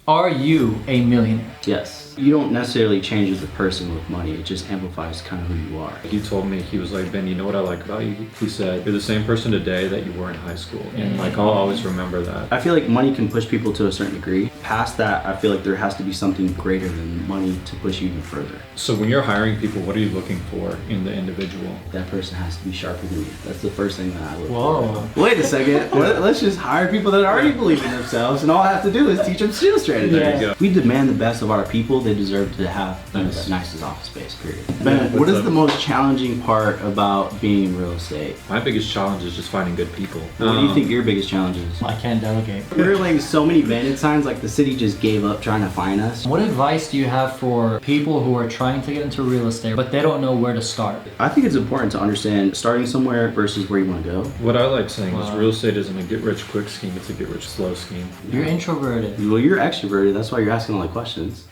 Are you a millionaire? Yes. You don't necessarily change as a person with money. It just amplifies kind of who you are. He told me, he was like, Ben, you know what I like about you? He said, you're the same person today that you were in high school. And like, I'll always remember that. I feel like money can push people to a certain degree. Past that, I feel like there has to be something greater than money to push you even further. So when you're hiring people, what are you looking for in the individual? That person has to be sharper than you. That's the first thing that I look Whoa. for. Wait a second. Let's just hire people that already believe in themselves, and all I have to do is teach them sales strategy. Yeah. There you go. We demand the best of our people. They deserve to have the nicest office space, period. Ben, what is the most challenging part about being in real estate? My biggest challenge is just finding good people. What do you think your biggest challenge is? I can't delegate. There are like so many bandit signs, like the city just gave up trying to find us. What advice do you have for people who are trying to get into real estate, but they don't know where to start? I think it's important to understand starting somewhere versus where you want to go. What I like saying is real estate isn't a get-rich-quick scheme, it's a get-rich-slow scheme. You're introverted. Well, you're extroverted, that's why you're asking all the questions.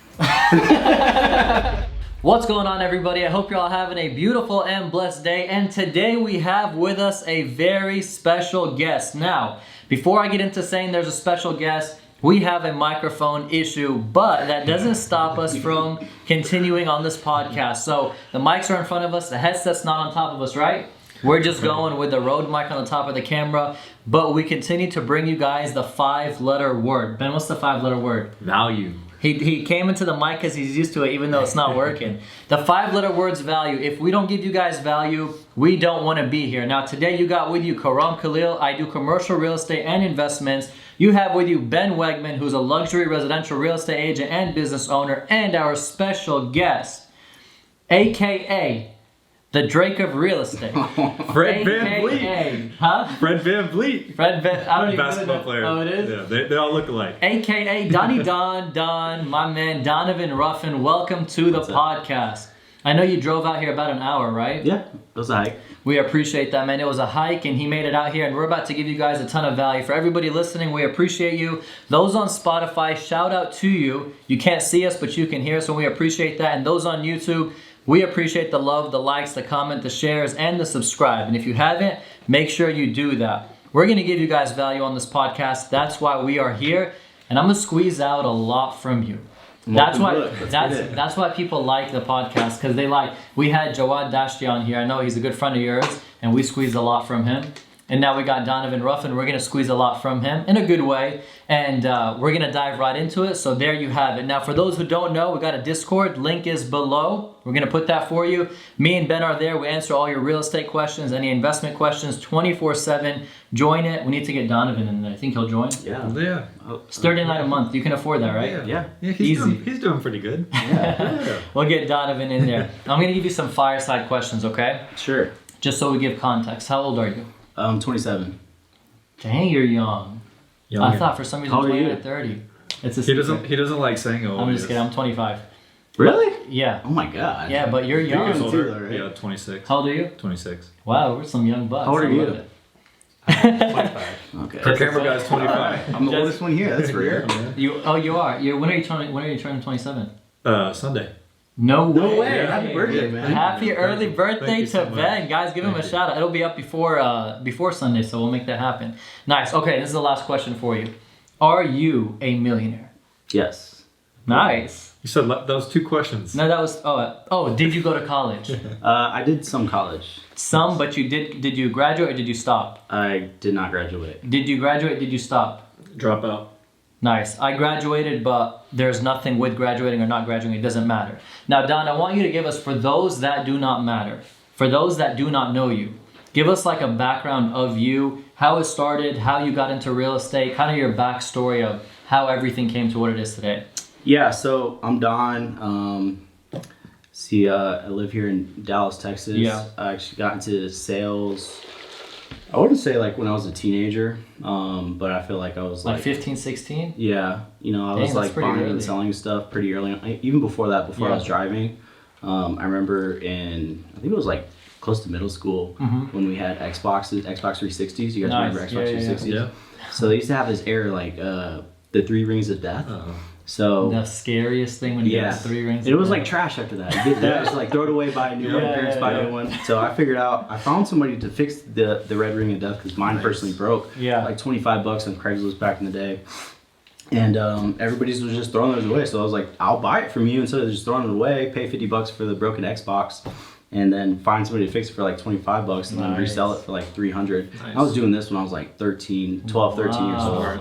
What's going on, everybody? I hope you're all having a beautiful and blessed day. And today we have with us a very special guest. Now, before I get into saying there's a special guest, we have a microphone issue, but that doesn't stop us from continuing on this podcast. So the mics are in front of us, the headset's not on top of us, right? We're just going with the Rode mic on the top of the camera, but we continue to bring you guys the 5-letter word. Ben, what's the 5-letter word? Value. He came into the mic because he's used to it, even though it's not working. The 5-letter word's value. If we don't give you guys value, we don't want to be here. Now, today you got with you Karam Khalil. I do commercial real estate and investments. You have with you Ben Wegmann, who's a luxury residential real estate agent and business owner, and our special guest, AKA the Drake of real estate. Fred Van Vliet. Huh? Fred Van Vliet. Fred Van, I don't even Basketball know. player. Oh, it is? Yeah, they all look alike. AKA Don, my man Donovan Ruffin. Welcome to the podcast. I know you drove out here about an hour, right? Yeah, it was a hike. We appreciate that, man. It was a hike and he made it out here, and we're about to give you guys a ton of value. For everybody listening, we appreciate you. Those on Spotify, shout out to you. You can't see us, but you can hear us, so we appreciate that. And those on YouTube, we appreciate the love, the likes, the comment, the shares, and the subscribe. And if you haven't, make sure you do that. We're going to give you guys value on this podcast. That's why we are here. And I'm going to squeeze out a lot from you. That's why people like the podcast, because they like, we had Jawad Dashti on here. I know he's a good friend of yours, and we squeezed a lot from him. And now we got Donovan Ruffin. We're going to squeeze a lot from him in a good way. And we're going to dive right into it. So there you have it. Now, for those who don't know, we got a Discord. Link is below. We're going to put that for you. Me and Ben are there. We answer all your real estate questions, any investment questions, 24/7. Join it. We need to get Donovan in there. I think he'll join. Yeah. It's $39 a month. You can afford that, right? Yeah, Easy. He's doing pretty good. Yeah. We'll get Donovan in there. I'm going to give you some fireside questions, okay? Sure. Just so we give context. How old are you? 27. Dang, you're young. Younger. I thought for some reason How old are 20 you? to 30. It's a He secret. doesn't like saying oh. I'm just kidding. I'm 25. Really? Yeah. Oh my god. Yeah, but you're young. Years older. too, though, right? Yeah, 26. How old are you? 26. Wow, we're some young bucks. How old are I you? love it. 25. Okay. Our camera guy's 25. I'm the oldest one here. That's rare. You are. When are you turning 27? Sunday. No way. No way. Happy birthday, man. Happy early birthday Thank you to so much. Ben. Guys, give him a shout out. It'll be up before Sunday, so we'll make that happen. Nice. Okay, this is the last question for you. Are you a millionaire? Yes. Nice. You said that was 2 questions. No, that was did you go to college? I did some college. Some, but you did you graduate or did you stop? I did not graduate. Did you graduate, did you stop? Drop out. Nice. I graduated, but there's nothing with graduating or not graduating. It doesn't matter. Now, Don, I want you to give us, for those that do not matter, for those that do not know you, give us like a background of you, how it started, how you got into real estate, kind of your backstory of how everything came to what it is today. Yeah, so I'm Don. I live here in Dallas, Texas. Yeah. I actually got into sales, I wouldn't say like when I was a teenager, but I feel like I was Like 15, 16? Yeah, I was Dang, like that's pretty buying early. and selling stuff pretty early on. Even before that, before I Yeah. was driving, I remember I think it was like close to middle school when we had Xbox 360s. You guys Nice. remember Xbox Yeah, yeah, 360s? Yeah. So they used to have this era like the 3 Rings of Death. So The scariest thing when you get the 3 rings. it was like trash after that. You get that, just like throw it away, buy a new one, parents buy a new one. So I found somebody to fix the red ring of death because mine personally broke. Yeah. Like $25 on Craigslist back in the day. And everybody's was just throwing those away. So I was like, I'll buy it from you instead of just throwing it away, pay $50 for the broken Xbox, and then find somebody to fix it for like $25 and then resell it for like $300. Nice. I was doing this when I was like 12, 13 years old.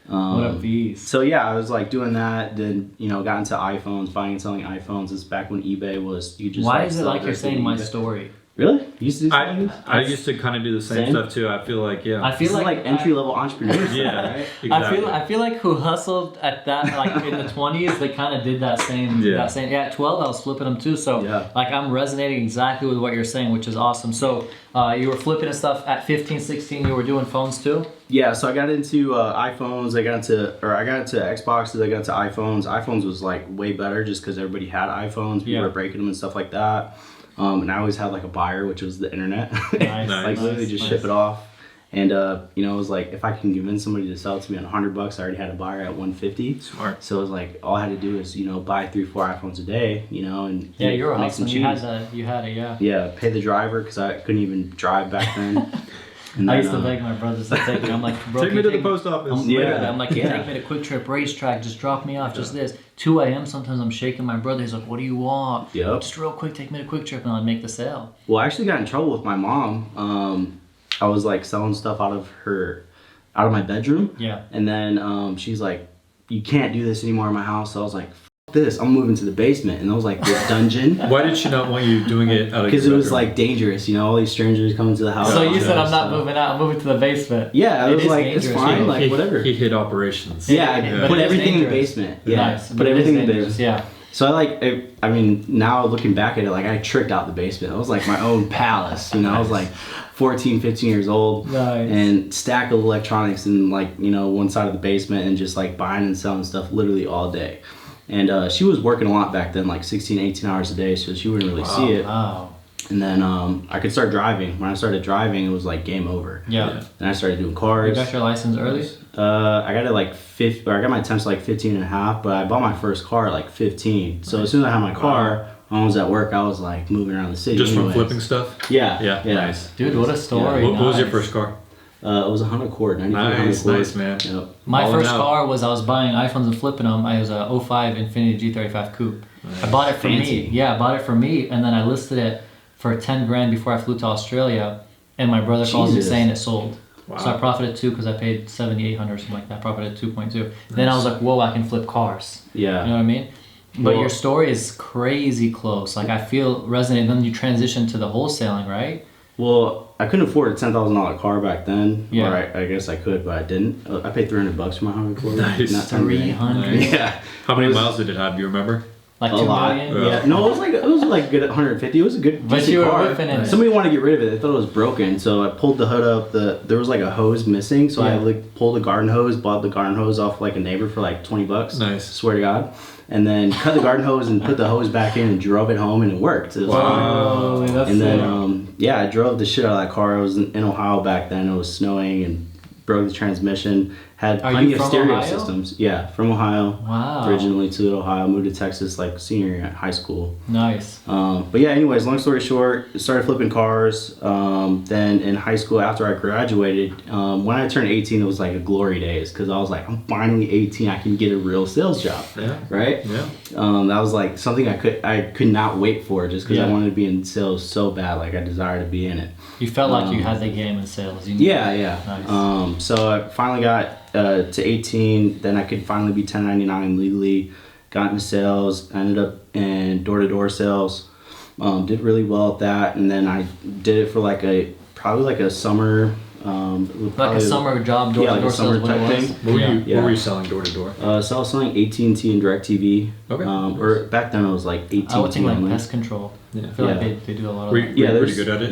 What a beast. So yeah, I was like doing that, then, you know, got into iPhones, buying and selling iPhones. This is back when eBay was, you just Why like, is it sell like you're directly saying to my eBay. story? Really? You used to do something? I used to kind of do the same stuff too. I feel like, yeah. I feel This is like entry level entrepreneurs. Yeah, Right? exactly. I feel like who hustled at that, like in the 20s, they kind of did that same. Yeah. At 12 I was flipping them too. So Yeah. like I'm resonating exactly with what you're saying, which is awesome. So you were flipping and stuff at 15, 16. You were doing phones too. Yeah, so I got into iPhones. I got into Xboxes. I got into iPhones. iPhones was like way better just because everybody had iPhones. People were breaking them and stuff like that. And I always had like a buyer, which was the internet. Nice, Like literally just ship it off. And you know, it was like if I can convince somebody to sell it to me on $100, I already had a buyer at $150. Smart. So it was like all I had to do is, you know, buy 3-4 iPhones a day, you know, and Yeah, you were make some hustling. cheese. You had it, yeah. Yeah, pay the driver because I couldn't even drive back then. And I then, used to beg my brothers to take me. I'm like, bro, Take can me you to the post office. I'm like, take me to Quick Trip Racetrack. Just drop me off. Just this. 2 a.m. Sometimes I'm shaking my brother. He's like, what do you want? Yep. Just real quick, take me to Quick Trip, and I'd make the sale. Well, I actually got in trouble with my mom. I was like selling stuff out of my bedroom. Yeah. And then she's like, you can't do this anymore in my house. So I was like, F this, I'm moving to the basement. And it was like this dungeon. Why did she not want you doing it out of Because your it was bedroom? like dangerous, you know, all these strangers coming to the house. So you said I'm not So- moving out. I'm moving to the basement. Yeah, I It was is like, it's dangerous. fine, like whatever. He hid operations. Yeah, I But put it is everything in the dangerous. basement. Yeah, Nice. put But it is everything in the dangerous, basement. Yeah. So I mean, now looking back at it, like I tricked out the basement. It was like my own palace, you know. I was like 14, 15 years old, Nice. and stack of electronics in like, you know, one side of the basement, and just like buying and selling stuff literally all day. And she was working a lot back then, like 16, 18 hours a day, so she wouldn't really see it. Wow. And then I could start driving. When I started driving, it was like game over. Yeah. Then I started doing You cars. got your license early? I got it like I got my temps like 15 and a half, but I bought my first car at like 15. So as soon as I had my car, when I was at work, I was like moving around the city. Just anyways. from flipping stuff? Yeah. Yeah, nice. Dude, what a story. What was your Nice. first car? It was a Honda Accord, 93 Honda Nice, Accord. nice, man. Yep. My Balling first out. car was I was buying iPhones and flipping them. I was a 05 Infiniti G35 Coupe. I bought it for Fancy. me. Yeah, I bought it for me, and then I listed it for 10 grand before I flew to Australia, and my brother calls me Jesus. saying it sold. Wow. So I profited 2 because I paid 7,800 or something like that. Profited 2.2. Then I was like, whoa, I can flip cars. Yeah. You know what I mean? But Well- your story is crazy close. Like I feel resonant. Then you transition to the wholesaling, right? Well, I couldn't afford a $10,000 car back then. Yeah. Or I guess I could, but I didn't. I paid $300 for my Honda Accord. Nice. Not 10 grand. 300. Nice. Yeah. How many It was miles did it have? Do you remember? Like A 2 lot. million? Yeah. No, it was like good at 150. It was a good But decent you were car. ripping in it. Somebody wanted to get rid of it. They thought it was broken, so I pulled the hood up. There was like a hose missing, so I Yeah. like pulled the garden hose, bought the garden hose off like a neighbor for like $20. Nice. Swear to God. And then cut the garden hose and put the hose back in and drove it home, and it worked. It was fine. Oh, that's And then sick. I drove the shit out of that car. I was in Ohio back then. It was snowing and broke the transmission. Had Are plenty you of from stereo Ohio? systems. Yeah, from Ohio. Wow. Originally to Ohio, moved to Texas like senior year at high school. Nice. But yeah, anyways, long story short, started flipping cars. Then in high school, after I graduated, when I turned 18, it was like a glory days because I was like, I'm finally 18. I can get a real sales job. Yeah. Right. Yeah. That was like something I could not wait for just because I Yeah. wanted to be in sales so bad. Like I desired to be in it. You felt like you had the game in sales. You knew Yeah, it. yeah. Nice. So I finally got to 18. Then I could finally be 1099 legally. Got into sales. Ended up in door-to-door sales. Did really well at that, and then I did it for probably like a summer. Like a summer job, door Yeah, to like door a summer sales. What it type was. thing. What were you selling door to door? So I was selling AT&T and DirecTV. Okay. Or back then it was like AT&T. I would think like only. pest control. Yeah. I feel like Yeah. they do a lot of Were that. you pretty there's- good at it?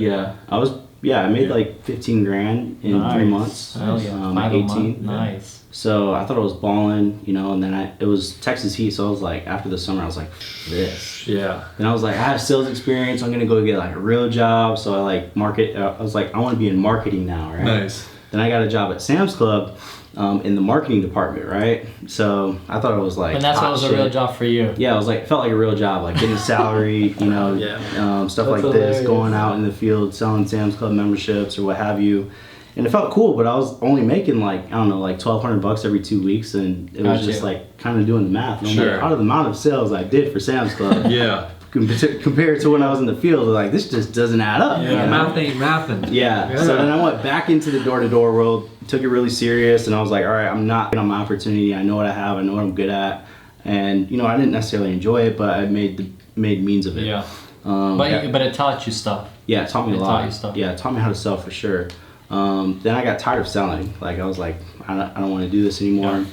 Yeah, I made Yeah. like 15 grand in Nice. 3 months. Hell yeah. At 5 a 18. month. Nice. So I thought I was balling, you know, and then it was Texas heat, so I was like, after the summer, I was like, this. Yeah. And I was like, I have sales experience, I'm gonna go get like a real job. So I like I was like, I want to be in marketing now, right? Nice. Then I got a job at Sam's Club in the marketing department, right? So I thought it was like, And that's what hot was a shit. real job for you. Yeah, it was like, it felt like a real job, like getting a salary, you know, Yeah. stuff That's like this, hilarious. going out in the field, selling Sam's Club memberships or what have you. And it felt cool, but I was only making like, I don't know, like $1,200 every 2 weeks. And it was just like kind of doing the math. And I'm like, out of the amount of sales I did for Sam's Club. Yeah. Compared to when I was in the field, like this just doesn't add up. Yeah, math ain't mathin'. Yeah. So then I went back into the door-to-door world, took it really serious, and I was like, all right, I'm not getting on my opportunity. I know what I have, I know what I'm good at, and you know, I didn't necessarily enjoy it, but I made means of it. Yeah. But it taught you stuff. Yeah, it taught me a lot. Taught you stuff. Yeah, it taught me how to sell for sure. Then I got tired of selling. Like I was like, I don't want to do this anymore. Yeah.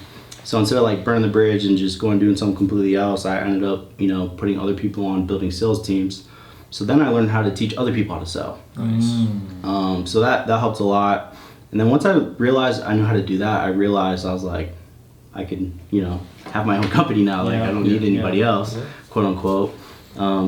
So instead of like burning the bridge and just going doing something completely else, I ended up, you know, putting other people on building sales teams. So then I learned how to teach other people how to sell. Nice. So that helped a lot. And then once I realized I knew how to do that, I realized I was like, I can, you know, have my own company now. Like I don't need anybody else, quote unquote.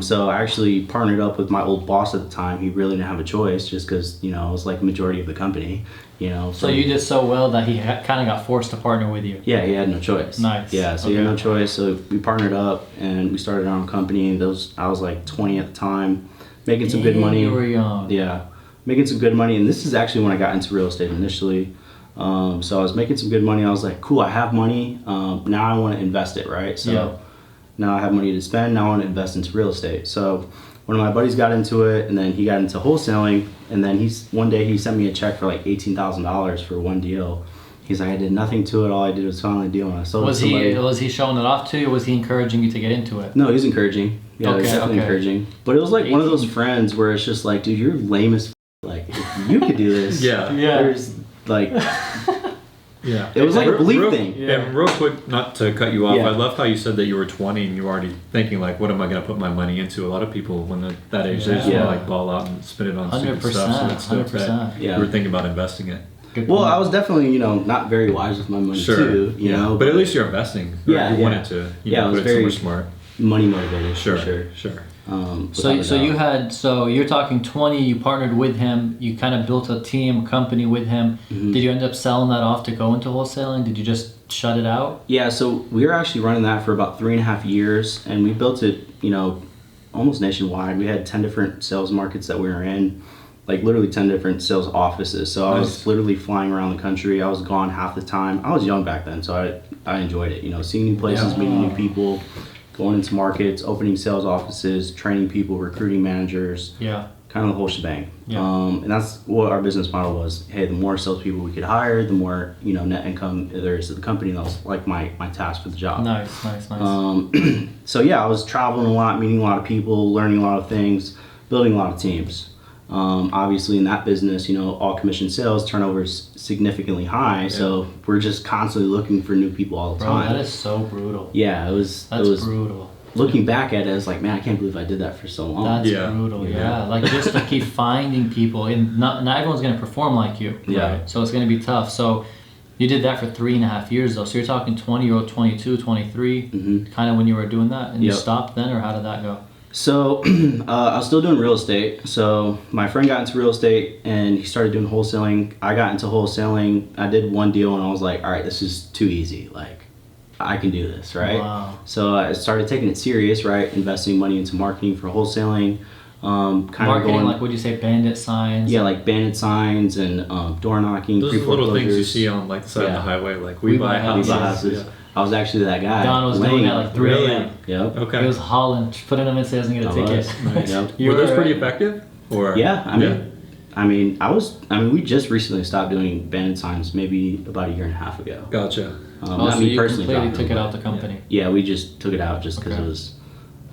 So I actually partnered up with my old boss at the time. He really didn't have a choice just because, you know, I was like the majority of the company, you know. So you did so well that he kind of got forced to partner with you. Yeah, he had no choice. Nice. Yeah, so he had no choice. So we partnered up and we started our own company. I was like 20 at the time, making some good money. You were young. Yeah, making some good money. And this is actually when I got into real estate initially. So I was making some good money. I was like, cool, I have money. Now I want to invest it, right? So now I have money to spend. Now I want to invest into real estate. So one of my buddies got into it, and then he got into wholesaling. And then one day he sent me a check for like $18,000 for one deal. He's like, I did nothing to it. All I did was find a deal, and I sold it to somebody. Was he showing it off to you? Or was he encouraging you to get into it? No, he was encouraging. Yeah, he was definitely encouraging. But it was like one of those friends where it's just like, dude, you're lame as like, if you could do this. There's like... Yeah, it was like a belief thing. And real quick, not to cut you off, Yeah. I love how you said that you were 20 and you were already thinking like, what am I going to put my money into? A lot of people when they're that age, they just want to like ball out and spend it on stupid stuff. So it's dope that you were thinking about investing it. Well, I was definitely, you know, not very wise with my money too, you know. But at least you're investing. Yeah, you wanted to. You I was put it very somewhere smart. Money motivated. Sure. So you're talking 20. You partnered with him. You kind of built a team, company with him. Mm-hmm. Did you end up selling that off to go into wholesaling? Did you just shut it out? Yeah. So we were actually running that for about 3.5 years, and we built it, you know, almost nationwide. We had 10 different sales markets that we were in, like literally 10 different sales offices. So I was literally flying around the country. I was gone half the time. I was young back then, so I enjoyed it. You know, seeing new places, meeting new people. Going into markets, opening sales offices, training people, recruiting managers, kind of the whole shebang. And that's what our business model was. Hey, the more salespeople we could hire, the more, you know, net income there is to the company. That was like my task for the job. Nice. So yeah, I was traveling a lot, meeting a lot of people, learning a lot of things, building a lot of teams. Obviously in that business, you know, all commission sales, turnover is significantly high, so we're just constantly looking for new people all the time. That is so brutal. Yeah, it was brutal. Looking back at it, I was like, man, I can't believe I did that for so long. That's brutal, like just to keep finding people, and not everyone's going to perform like you, right? So it's going to be tough. So you did that for 3.5 years though, so you're talking 20-year-old, 22, 23, kind of when you were doing that, and you stopped then, or how did that go? So I was still doing real estate. So my friend got into real estate and he started doing wholesaling. I got into wholesaling. I did one deal and I was like, all right, this is too easy. Like, I can do this, right? Wow. So I started taking it serious, right? Investing money into marketing for wholesaling. Marketing, like would you say bandit signs? Yeah, like bandit signs and door knocking. Those are the little things you see on like the side of the highway, like we buy houses. Yeah. I was actually that guy. Don was doing that like 3 a.m. Yep. Okay. He was hauling, putting them in so he doesn't get a ticket. Nice. Yep. Were those pretty effective? Or yeah, I mean, we just recently stopped doing bandit signs maybe about 1.5 years ago. Gotcha. Not so me you personally. Completely took it out the company. Yeah, we just took it out just because it was,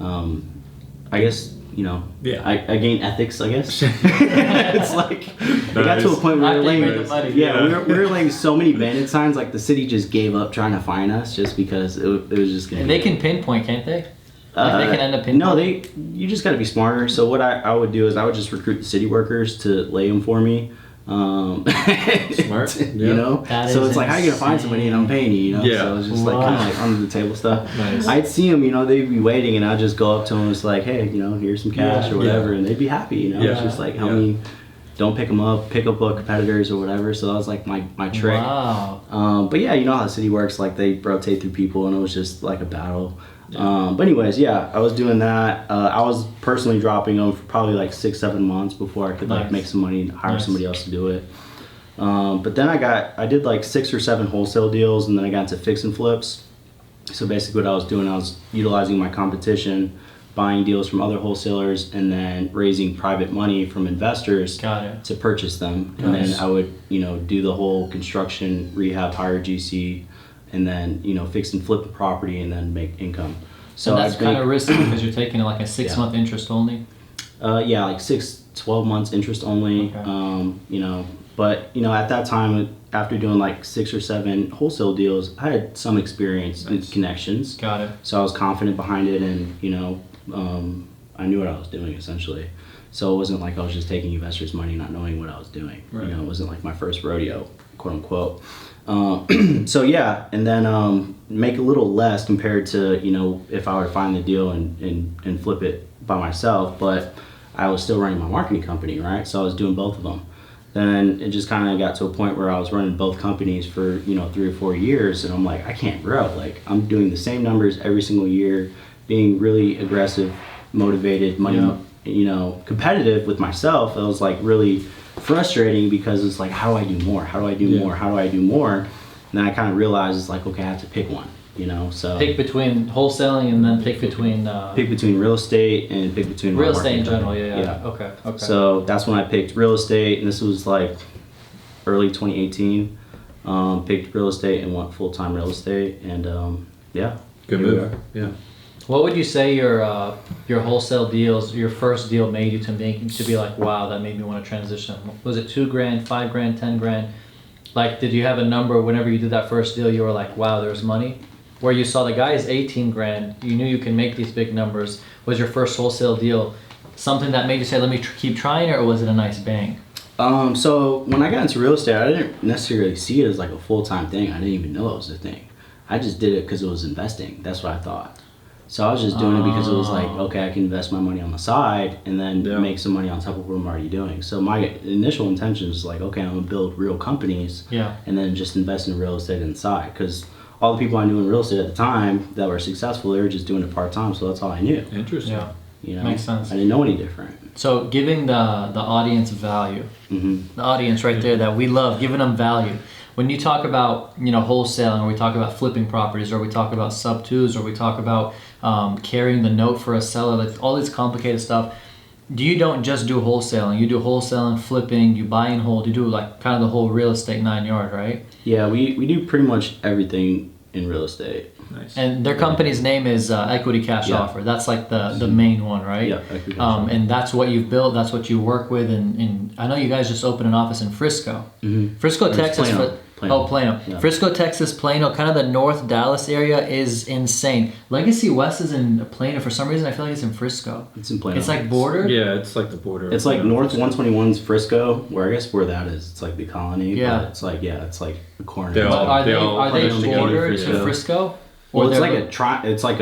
I guess, you know, I gained ethics, I guess. It's like, it got to a point where we were laying so many bandit signs, like the city just gave up trying to fine us just because it was just going to be. And they can pinpoint, can't they? Like they can end up pinpointing? No, you just got to be smarter. So what I would do is I would just recruit the city workers to lay them for me. Smart. You know, so it's like, how are you gonna find somebody and I'm paying you, you know? So it's just like kind of like under the table stuff. Nice. I'd see them, you know, they'd be waiting and I'd just go up to them and it's like, hey, you know, here's some cash or whatever, and they'd be happy, you know. It's just like, don't pick them up, pick up competitors or whatever. So that was like my trick. Wow. But yeah, you know how the city works, like they rotate through people and it was just like a battle. But anyways, I was doing that. I was personally dropping them for probably like 6-7 months before I could like make some money and hire somebody else to do it. But then I did like 6 or 7 wholesale deals, and then I got into fix and flips. So basically what I was doing, I was utilizing my competition, buying deals from other wholesalers, and then raising private money from investors to purchase them. And then I would, do the whole construction, rehab, hire GC, and then, fix and flip the property and then make income. So that's kind of risky because you're taking like a 6-month interest only? Yeah, like 12 months interest only. Okay. But at that time, after doing like 6 or 7 wholesale deals, I had some experience and connections. Got it. So I was confident behind it, and I knew what I was doing essentially. So it wasn't like I was just taking investors' money, not knowing what I was doing. Right. It wasn't like my first rodeo, quote unquote. So yeah, and then make a little less compared to if I were to find the deal and flip it by myself. But I was still running my marketing company, right? So I was doing both of them. Then it just kind of got to a point where I was running both companies for 3 or 4 years, and I'm like, I can't grow. Like, I'm doing the same numbers every single year, being really aggressive, motivated, money, competitive with myself. It was like really frustrating because it's like, how do I do more? How do I do more? How do I do more? And then I kind of realized it's like, okay, I have to pick one. So pick between wholesaling and then pick between real estate and pick between real estate in general. Yeah. Okay. So that's when I picked real estate, and this was like early 2018. Picked real estate and went full-time real estate, and good move. Yeah. What would you say your wholesale deals, your first deal made you to be like, wow, that made me want to transition? Was it $2,000, $5,000, $10,000? Like, did you have a number whenever you did that first deal? You were like, wow, there's money. Where you saw the guy is $18,000, you knew you can make these big numbers. Was your first wholesale deal something that made you say, let me keep trying it, or was it a nice bang? So when I got into real estate, I didn't necessarily see it as like a full-time thing. I didn't even know it was a thing. I just did it because it was investing. That's what I thought. So I was just doing it because it was like, okay, I can invest my money on the side and then make some money on top of what I'm already doing. So my initial intention was like, okay, I'm gonna build real companies and then just invest in real estate inside, because all the people I knew in real estate at the time that were successful, they were just doing it part-time, so that's all I knew. Interesting. Yeah. Makes sense. I didn't know any different. So giving the audience value, the audience right there that we love, giving them value. When you talk about wholesaling, or we talk about flipping properties, or we talk about sub-twos, or we talk about carrying the note for a seller, like all this complicated stuff, you don't just do wholesaling. You do wholesaling, flipping, you buy and hold, you do like kind of the whole real estate 9 yards, right? Yeah, we do pretty much everything in real estate. Nice. And their company's name is Equity Cash Offer. That's like the main one, right? Yeah, Equity Cash Offer. And that's what you've built. That's what you work with. And I know you guys just opened an office in Frisco. Frisco, Texas. Plano. Yeah. Frisco, Texas, Plano, kind of the North Dallas area is insane. Legacy West is in Plano. For some reason, I feel like it's in Frisco. It's in Plano. It's like border. Yeah, it's like the border. It's like North 121's Frisco, where I guess where that is. It's like the colony. Yeah. But it's like the corner. Are they border to Frisco? Well, it's like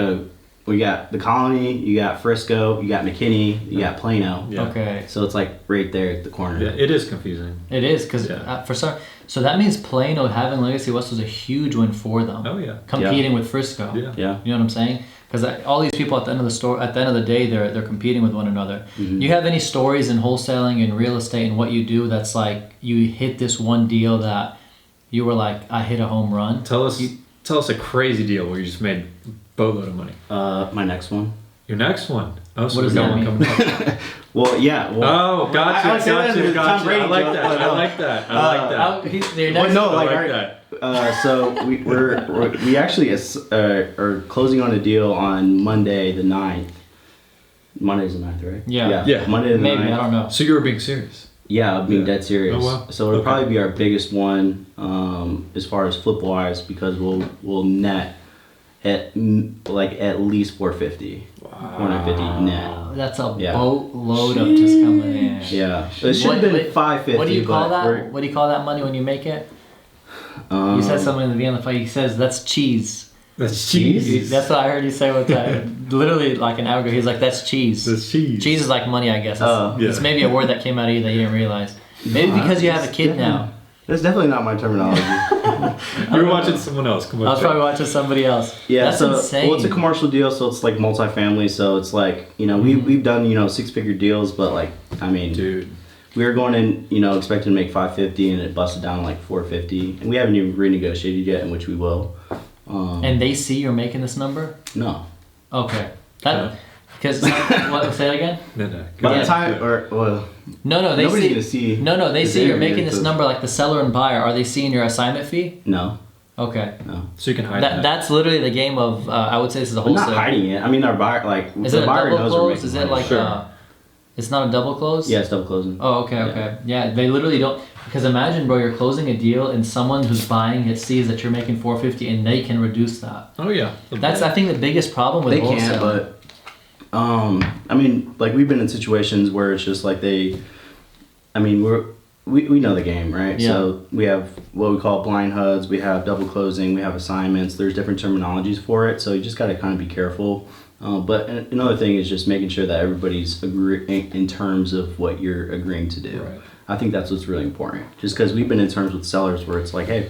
we got the colony, you got Frisco, you got McKinney, you got Plano. Yeah. Okay. So it's like right there at the corner. Yeah, it is confusing. It is, because so that means Plano having Legacy West was a huge win for them. Oh yeah. Competing with Frisco. Yeah. Yeah. You know what I'm saying? Because all these people at the end of the day, they're competing with one another. You have any stories in wholesaling and real estate and what you do that's like you hit this one deal that you were like, I hit a home run? Tell us a crazy deal where you just made a boatload of money. My next one. Your next one. Oh, so what does that mean? Coming up. Well, yeah. Well, oh, gotcha. I like that. I like that. So we actually are closing on a deal on Monday the 9th. Monday's the 9th, right? Yeah. Monday the 9th. Maybe, I don't know. So you were being serious? Yeah, I'm being dead serious. Oh, wow. So it'll probably be our biggest one as far as flip wise, because we'll net at least 450. Wow. 450 net. That's a boatload of just coming in. Yeah. It should have been 550. What do you call that? What do you call that money when you make it? You said something in the beginning of the fight. He says that's cheese. That's cheese? That's what I heard you say one time. Literally like an hour ago. He's like, that's cheese. That's cheese. Cheese is like money, I guess. It's maybe a word that came out of you that you didn't realize. Maybe because you have a kid now. That's definitely not my terminology. You were watching someone else. Come on. I was probably watching somebody else. Yeah, that's insane. Well, it's a commercial deal, so it's like multifamily. So it's like, we've done 6-figure deals, but like, I mean, dude, we were going in, expecting to make 550, and it busted down to like 450, and we haven't even renegotiated yet, in which we will. And they see you're making this number? No. Okay. Because what? Say that again. No. By the time, no, they nobody's see. gonna see. No, they see you're making this number like the seller and buyer. Are they seeing your assignment fee? No. Okay. No. So you can hide that. That's literally the game of. I would say this is a We're wholesale. not hiding it. I mean, our buyer, Is the it a buyer double knows we're close? making Is it money. like Sure. It's not a double close? Yeah, it's double closing. Oh, okay. Yeah, they literally don't. Because imagine, bro, you're closing a deal and someone who's buying it sees that you're making 450 and they can reduce that. Oh yeah. That's I think the biggest problem with They wholesale. can't, but I mean, like we've been in situations where it's just like we know the game, right? Yeah. So we have what we call blind HUDs, we have double closing, we have assignments. There's different terminologies for it, so you just got to kind of be careful. But another thing is just making sure that everybody's agreeing in terms of what you're agreeing to do. Right. I think that's what's really important. Just because we've been in terms with sellers where it's like, hey,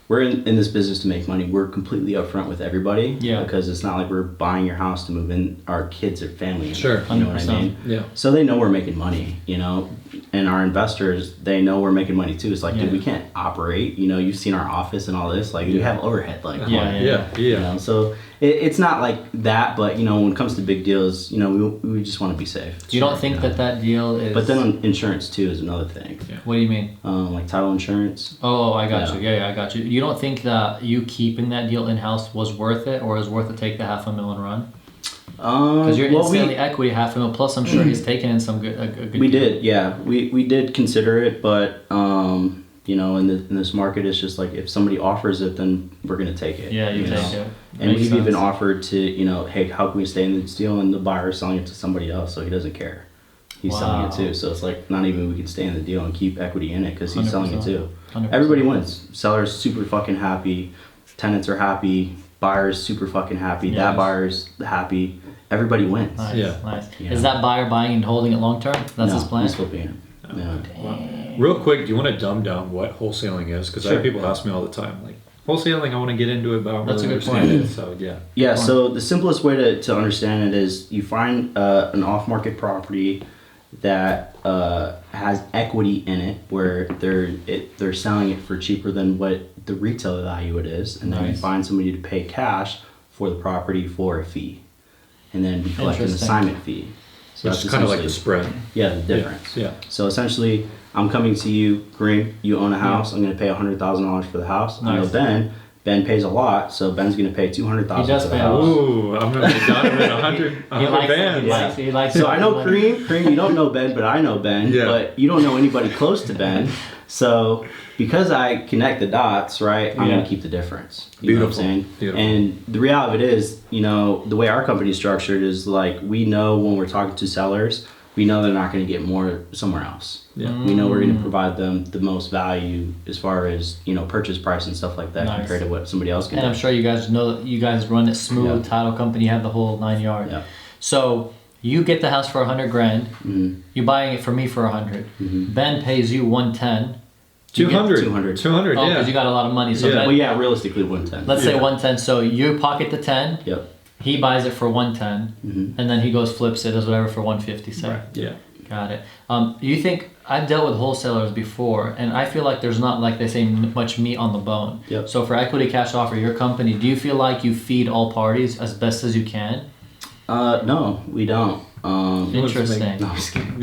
we're in this business to make money. We're completely upfront with everybody. Yeah. Because it's not like we're buying your house to move in our kids or family. Sure. You know what I 100%. mean? Yeah. So they know we're making money, and our investors, they know we're making money too. It's like, dude, we can't operate. You've seen our office and all this. Like, we have overhead. Like, Yeah. So it's not like that, but when it comes to big deals, we just want to be safe. You don't think that deal is... But then insurance too is another thing. Yeah. What do you mean? Like title insurance. Oh, I got you. Yeah, I got you. You don't think that you keeping that deal in-house was worth it, or is worth to take the $500,000 and run? Because you're instantly equity $500,000, plus I'm sure he's taking in some good We did, yeah. We did consider it, but in this market, it's just like if somebody offers it, then we're gonna take it. Yeah, you take it. And we've even offered to, hey, how can we stay in this deal? And the buyer is selling it to somebody else, so he doesn't care. He's selling it too, so it's like not even we can stay in the deal and keep equity in it because he's selling it too. 100%. Everybody wins. Seller's super fucking happy. Tenants are happy. Buyer's super fucking happy. Yes. That buyer's happy. Everybody wins. Nice, Yeah. nice. Yeah. Is that buyer buying and holding it long term? That's his plan? He's flipping it. Yeah. Wow. Real quick, do you want to dumb down what wholesaling is? Because I have people ask me all the time, like, wholesaling, I want to get into it, but I don't That's really a good understand point. it. So, yeah. Yeah, so the simplest way to understand it is you find an off-market property that has equity in it, where they're selling it for cheaper than what the retail value it is, and then you find somebody to pay cash for the property for a fee, and then we collect an assignment fee. So Which is kind of like the spread. Yeah, the difference. Yeah. So essentially, I'm coming to you, Kareem, you own a house, I'm going to pay $100,000 for the house. I know Ben pays a lot, so Ben's going to pay $200,000 He does for the pay house. Ooh, I'm going to pay Donovan 100 bands. He likes So I know Kareem, you don't know Ben, but I know Ben, but you don't know anybody close to Ben. So because I connect the dots, right, I'm going to keep the difference. You know what I'm saying? Beautiful. And the reality of it is, the way our company is structured is like, we know when we're talking to sellers, we know they're not going to get more somewhere else. Yeah. We know we're going to provide them the most value as far as, purchase price and stuff like that compared to what somebody else can do. And I'm sure you guys know that you guys run it smooth, title company, you have the whole 9 yards. Yeah. So you get the house for $100,000. Mm-hmm. You're buying it for me for $100. Mm-hmm. Ben pays you $110. 200. 200. 200, Oh, yeah. because you got a lot of money. So Yeah. Ben, Well, yeah, realistically 110. let's say 110. So you pocket the 10. Yep. He buys it for 110, and then he goes flips it, does whatever for 150. Say. Right. Yeah. Got it. You think I've dealt with wholesalers before, and I feel like there's not, like they say, much meat on the bone. Yep. So for equity cash offer, your company, do you feel like you feed all parties as best as you can? No, we don't. Interesting. No, I'm just kidding.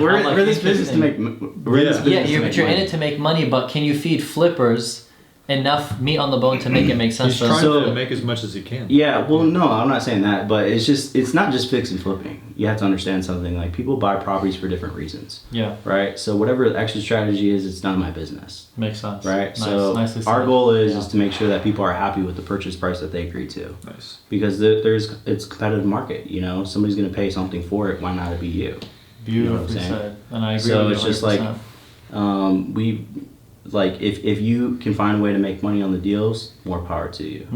we're in this business to make. But you're in it to make money. But can you feed flippers enough meat on the bone to make it make sense He's for them? trying to make as much as he can. Yeah, well, no, I'm not saying that, but it's not just fix and flipping. You have to understand something. Like, people buy properties for different reasons. Yeah. Right. So whatever the exit strategy is, it's none of my business. Makes sense. Right. Nice. So Nicely our said. goal is to make sure that people are happy with the purchase price that they agree to. Nice. Because it's a competitive market. Somebody's going to pay something for it. Why not it be you? Beautifully You know what I'm saying? said. And I agree So with it's you just 100%. like, if you can find a way to make money on the deals, more power to you.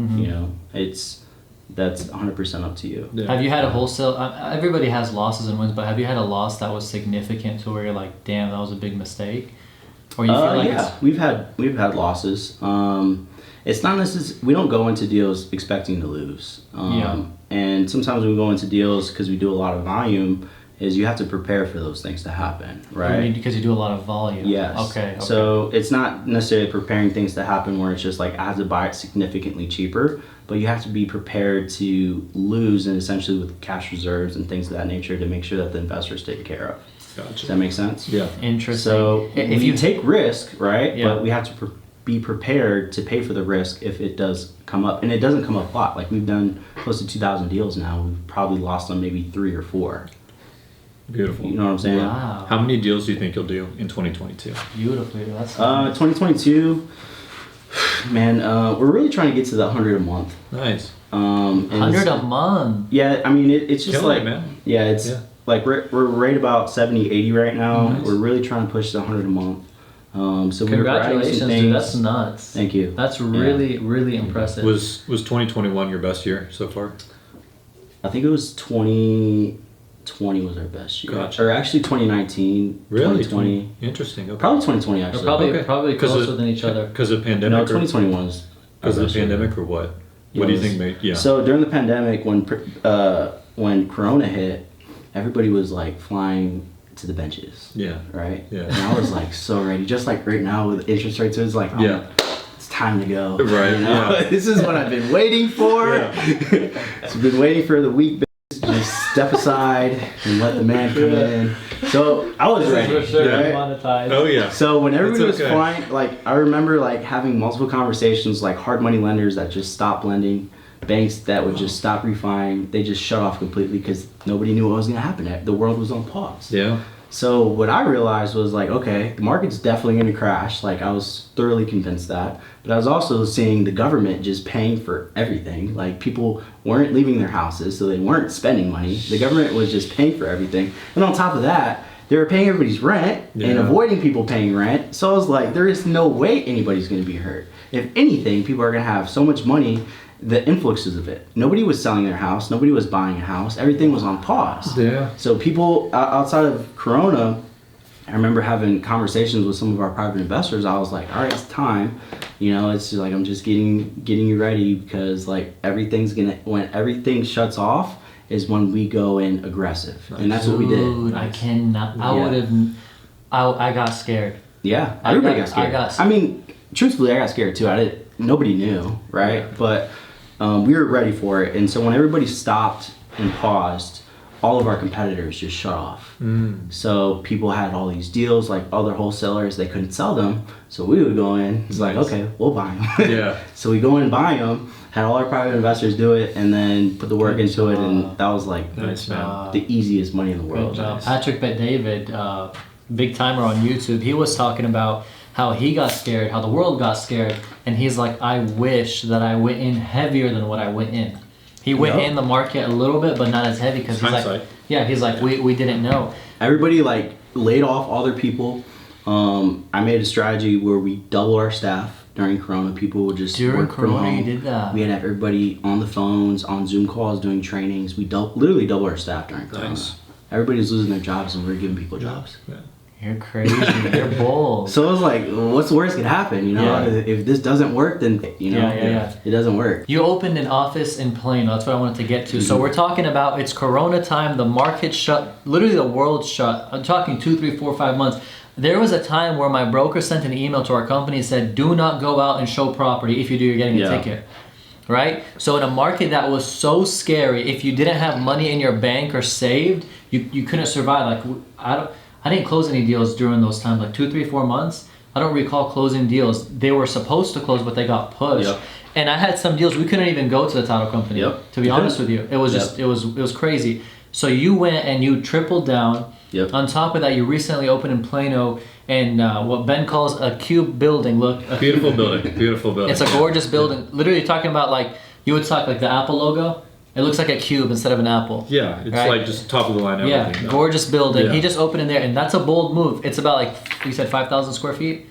That's 100% up to you. Yeah. Have you had a wholesale? Everybody has losses and wins, but have you had a loss that was significant to where you're like, damn, that was a big mistake? Or you feel like yeah, we've had losses. It's not necessarily, we don't go into deals expecting to lose. And sometimes we go into deals because we do a lot of volume. is you have to prepare for those things to happen, right? Because you do a lot of volume. Yes. Okay. So it's not necessarily preparing things to happen where it's just like I have to buy it significantly cheaper, but you have to be prepared to lose, and essentially with cash reserves and things of that nature to make sure that the investor is taken care of. Gotcha. Does that make sense? Yeah. Interesting. So if you take risk, right? Yeah. But we have to be prepared to pay for the risk if it does come up, and it doesn't come up a lot. Like we've done close to 2,000 deals now. We've probably lost on maybe 3 or 4. Beautiful. You know what I'm saying? Wow. How many deals do you think you'll do in 2022? Beautifully. That's 2022, man, we're really trying to get to the 100 a month. Nice. 100 a month. Yeah, I mean, it's just Killing like, it, man. yeah, it's like we're right about 70, 80 right now. Nice. We're really trying to push the 100 a month. So Congratulations, dude. That's nuts. Thank you. That's really, really impressive. Was 2021 your best year so far? I think it was 2020 was our best year. Gotcha. Or actually 2019, Really? 2020. Interesting. Okay. Probably 2020 They're actually. probably closer than each other. Because of pandemic? No, 2021 was our Because of best the year. pandemic or what? Yeah, What do it you was- think made? Yeah. So during the pandemic, when Corona hit, everybody was like flying to the benches. Yeah. Right? Yeah. And I was like so ready. Just like right now with interest rates, it's like, Yeah. it's time to go. Right, You know? yeah. This is what I've been waiting for. Yeah. So I've been waiting for the week to just step aside and let the man come in. So I was ready. For sure. right? Monetized. Oh yeah. So when everybody It's was okay. flying, like I remember like having multiple conversations, like hard money lenders that just stopped lending, banks that would just stop refining, they just shut off completely because nobody knew what was going to happen. The world was on pause. Yeah. So what I realized was like, okay, the market's definitely going to crash. Like I was thoroughly convinced that, but I was also seeing the government just paying for everything. Like people weren't leaving their houses, so they weren't spending money. The government was just paying for everything. And on top of that, they were paying everybody's rent and Yeah. avoiding people paying rent. So I was like, there is no way anybody's going to be hurt. If anything, people are going to have so much money, the influxes of it. Nobody was selling their house. Nobody was buying a house. Everything was on pause. Yeah. So people outside of Corona, I remember having conversations with some of our private investors. I was like, all right, it's time. You know, it's just like I'm just getting you ready because like when everything shuts off is when we go in aggressive, and that's what we did. Dude, I cannot. I would have. I got scared. Yeah, everybody got scared. I got- I mean, truthfully, I got scared too. Nobody knew, right? Yeah. But we were ready for it, and so when everybody stopped and paused, all of our competitors just shut off. So people had all these deals, like other wholesalers, they couldn't sell them, so we would go in. It's like, Nice. okay, we'll buy them. Yeah. So we go in and buy them, had all our private investors do it, and then put the work Good into it, job. and that was like Nice, man. the easiest money in the Good world. job. Nice. Patrick Bet David, big timer on YouTube, he was talking about how he got scared, how the world got scared, and he's like, I wish that I went in heavier than what I went in. He went Yep. in the market a little bit, but not as heavy because he's like, Hindsight. he's like, we didn't know. Everybody like laid off all their people. I made a strategy where we double our staff during Corona. People would just During work from Corona, home. you did that. We had everybody on the phones, on Zoom calls, doing trainings. We literally doubled our staff during Corona. Nice. Everybody was losing their jobs, and we were giving people jobs. Yeah. You're crazy. You're bold. So it was like, what's the worst that could happen? You know, Yeah. if this doesn't work, then you know, Yeah. it doesn't work. You opened an office in Plano. That's what I wanted to get to. So we're talking about it's Corona time. The market shut. Literally, the world shut. I'm talking 2, 3, 4, 5 months. There was a time where my broker sent an email to our company and said, "Do not go out and show property. If you do, you're getting a Yeah. ticket." Right? So in a market that was so scary, if you didn't have money in your bank or saved, you couldn't survive. Like I didn't close any deals during those times, like 2, 3, 4 months. I don't recall closing deals. They were supposed to close, but they got pushed. Yep. And I had some deals we couldn't even go to the title company. Yep. To be honest with you, it was just it was crazy. So you went and you tripled down. Yep. On top of that, you recently opened in Plano, and what Ben calls a cube building. Look, Beautiful building. Beautiful building. it's a gorgeous building. Literally talking about like you would talk like the Apple logo. It looks like a cube instead of an apple. Yeah, it's Right? like just top of the line Yeah, everything. though. gorgeous building. Yeah. He just opened in there, and that's a bold move. It's about like you said, 5,000 square feet,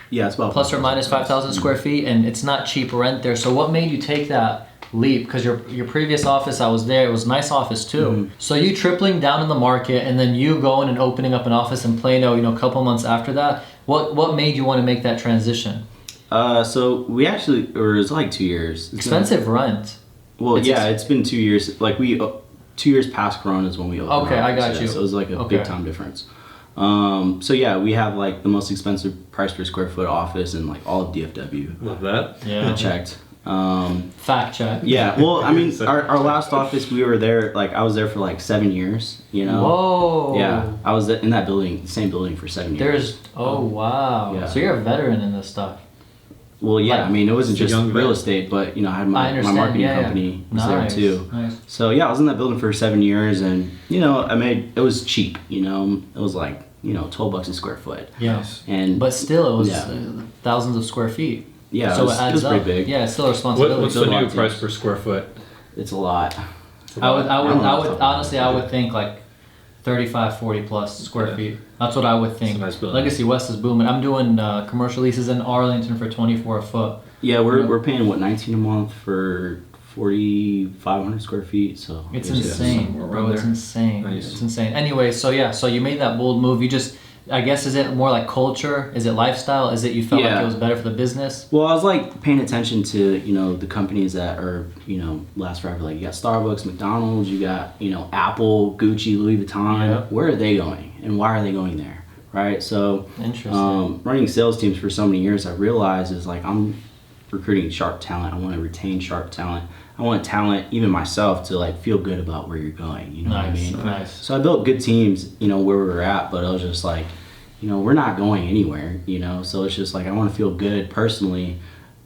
Yeah, it's about plus or minus 5,000 square feet, and it's not cheap rent there. So what made you take that leap? Because your previous office, I was there. It was a nice office too. So you tripling down in the market, and then you going and opening up an office in Plano. You know, a couple months after that. What made you want to make that transition? So we actually, or it was like 2 years. It's been- Expensive rent. Well, It's it's been 2 years. Like 2 years past Corona is when we opened. Okay, I got you. So it was like a big time difference. So yeah, we have like the most expensive price per square foot office in like all of DFW. Love that. Yeah. I checked. Fact check. Yeah, well, I mean, our last office, we were there, like, I was there for like 7 years, you know? Whoa. Yeah, I was in that building, same building for 7 years. Wow. Yeah. So you're a veteran in this stuff. Well, yeah, Like, I mean, it wasn't it's a just young real vet. estate, but, you know, I had my understand, marketing yeah, company was Nice, there too. nice. So, yeah, I was in that building for 7 years, and, you know, it was cheap, you know? It was like, you know, $12 a square foot. Yes. And But still, it was Yeah. thousands of square feet. yeah, So it was adds up. pretty big. Yeah, it's still a responsibility. What's the new price per square foot? It's a lot. I would know. honestly, I would think like 35, 40 plus square Yeah. feet. That's what I would think. It's a nice building. Legacy West is booming. I'm doing commercial leases in Arlington for 24 a foot. Yeah, we're paying, what, 19 a month for 4,500 square feet, so. It's yeah. insane, somewhere bro. around It's there. insane. Nice. It's insane. Anyway, so yeah, so you made that bold move. You just, I guess, is it more like culture? Is it lifestyle? Is it you felt like Yeah. it was better for the business? Well, I was like paying attention to, you know, the companies that are, you know, last forever. Like you got Starbucks, McDonald's, you got, you know, Apple, Gucci, Louis Vuitton. Yeah. Where are they going and why are they going there? Right. So, Interesting. running sales teams for so many years, I realized is like I'm recruiting sharp talent. I want to retain sharp talent. I want talent, even myself, to like feel good about where you're going. You know what I Nice, mean? nice. So I built good teams, you know, where we were at, but I was just like, you know, we're not going anywhere, you know? So it's just like, I want to feel good personally